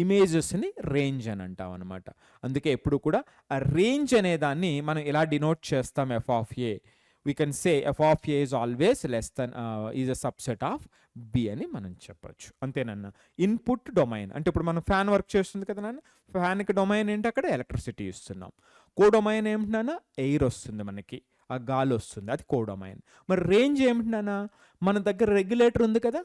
ఇమేజెస్ని రేంజ్ అని అంటాం అనమాట. అందుకే ఎప్పుడు కూడా ఆ రేంజ్ అనే దాన్ని మనం ఎలా డినోట్ చేస్తాం, f(a). we can say f(a) is always less than is a subset of b అని మనం చెప్పొచ్చు. అంతేనన్నా. ఇన్పుట్ డొమైన్ అంటే ఇప్పుడు మనం ఫ్యాన్ వర్క్ చేస్తుంది కదా నాన్న, ఫ్యాన్కి డొమైన్ ఏంటి, అక్కడ ఎలక్ట్రిసిటీ ఇస్తున్నాం. కోడొమైన్ ఏమిటన్నా, ఎయిర్ వస్తుంది మనకి, ఆ గాలి వస్తుంది, అది కోడొమైన్. మరి రేంజ్ ఏమిటన్నా, మన దగ్గర రెగ్యులేటర్ ఉంది కదా,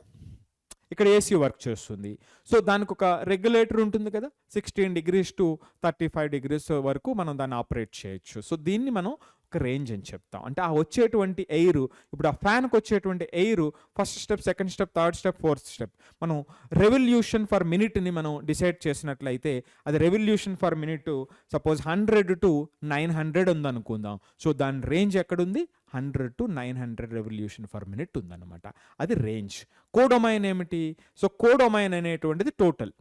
ఇక్కడ ఏసీ వర్క్ చేస్తుంది. సో దానికి ఒక రెగ్యులేటర్ ఉంటుంది కదా, 16 degrees to 35 degrees వరకు మనం దాన్ని ఆపరేట్ చేయొచ్చు. సో దీన్ని మనం ఒక రేంజ్ అని చెప్తాం. అంటే ఆ వచ్చేటువంటి ఎయిర్, ఇప్పుడు ఆ ఫ్యాన్కి వచ్చేటువంటి air first step, second step, third step, fourth step, మనం రెవల్యూషన్ ఫర్ మినిట్ని మనం డిసైడ్ చేసినట్లయితే అది revolution for minute suppose 100 to 900 ఉందనుకుందాం. సో దాని రేంజ్ ఎక్కడుంది, 100 to 900 రెవల్యూషన్ ఫర్ మినిట్ ఉందన్నమాట. అది రేంజ్. కోడొమైన్ ఏమిటి, సో కోడొమైన్ అనేటువంటిది టోటల్,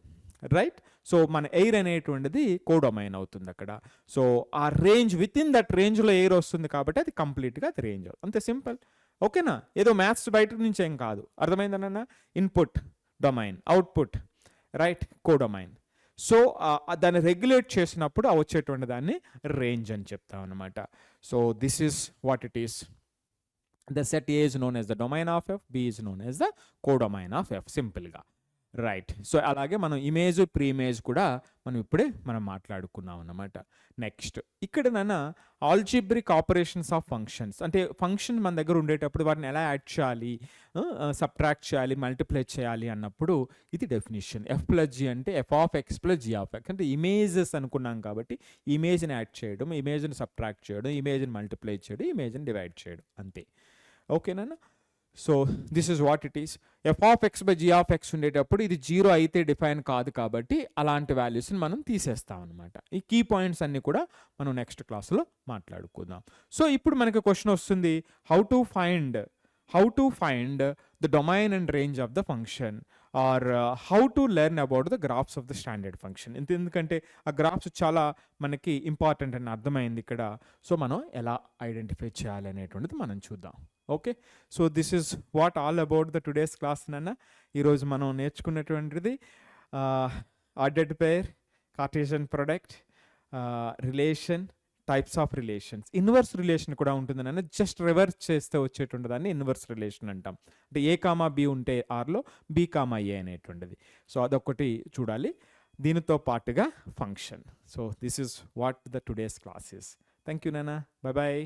రైట్? సో మన ఎయిర్ అనేటువంటిది కోడొమైన్ అవుతుంది అక్కడ. సో ఆ రేంజ్, విత్ ఇన్ దట్ రేంజ్లో ఎయిర్ వస్తుంది కాబట్టి అది కంప్లీట్గా అది రేంజ్ అవుతుంది. అంతే సింపుల్. ఓకేనా? ఏదో మ్యాథ్స్ బయట నుంచి ఏం కాదు. అర్థమైందన్న? Input domain, output, right, codomain. So దాన్ని రెగ్యులేట్ చేసినప్పుడు ఆ వచ్చేటువంటి దాన్ని రేంజ్ అని చెప్తాం అనమాట. So this is what it is. The set A is known as the domain of F, B is known as the codomain of F, సింపుల్గా, right? So అలాగే మనం ఇమేజ్, ప్రీ ఇమేజ్ కూడా మనం మాట్లాడుకున్నాం అన్నమాట. నెక్స్ట్, ఇక్కడ నాన్న ఆల్జిబ్రిక్ ఆపరేషన్స్ ఆఫ్ ఫంక్షన్స్, అంటే ఫంక్షన్ మన దగ్గర ఉండేటప్పుడు వాటిని ఎలా యాడ్ చేయాలి, సబ్ట్రాక్ట్ చేయాలి, మల్టిప్లై చేయాలి అన్నప్పుడు ఇది డెఫినేషన్. F+G అంటే f(x + g(x). అంటే ఇమేజెస్ అనుకున్నాం కాబట్టి ఇమేజ్ని యాడ్ చేయడం, ఇమేజ్ని సబ్ట్రాక్ట్ చేయడం, ఇమేజ్ని మల్టిప్లై చేయడం, ఇమేజ్ని డివైడ్ చేయడం, అంతే. ఓకేనా? So this is what it is. f(x/g(x) ఉండేటప్పుడు ఇది 0 అయితే డిఫైన్ కాదు కాబట్టి అలాంటి వాల్యూస్ని మనం తీసేస్తాం అనమాట. ఈ కీ పాయింట్స్ అన్నీ కూడా మనం నెక్స్ట్ క్లాస్లో మాట్లాడుకుందాం. సో ఇప్పుడు మనకి క్వశ్చన్ వస్తుంది, how to find the domain and range of the function, or how to learn about the graphs of the standard function. ఎందుకంటే ఆ గ్రాఫ్స్ చాలా మనకి ఇంపార్టెంట్ అని అర్థమైంది ఇక్కడ. సో మనం ఎలా ఐడెంటిఫై చేయాలి అనేటువంటిది మనం చూద్దాం. Okay, so this is what all about the today's class నాన్న. ఈరోజు మనం నేర్చుకున్నటువంటిది ordered pair, Cartesian product, relation, types of relations. Inverse relation కూడా ఉంటుంది నాన్న. జస్ట్ రివర్స్ చేస్తే వచ్చేటువంటి దాన్ని ఇన్వర్స్ రిలేషన్ అంటాం. అంటే A, B ఉంటే ఆర్లో B, A అనేటువంటిది. సో అదొకటి చూడాలి. దీనితో పాటుగా function. So this is what the today's class is. Thank you నాన్న. Bye bye.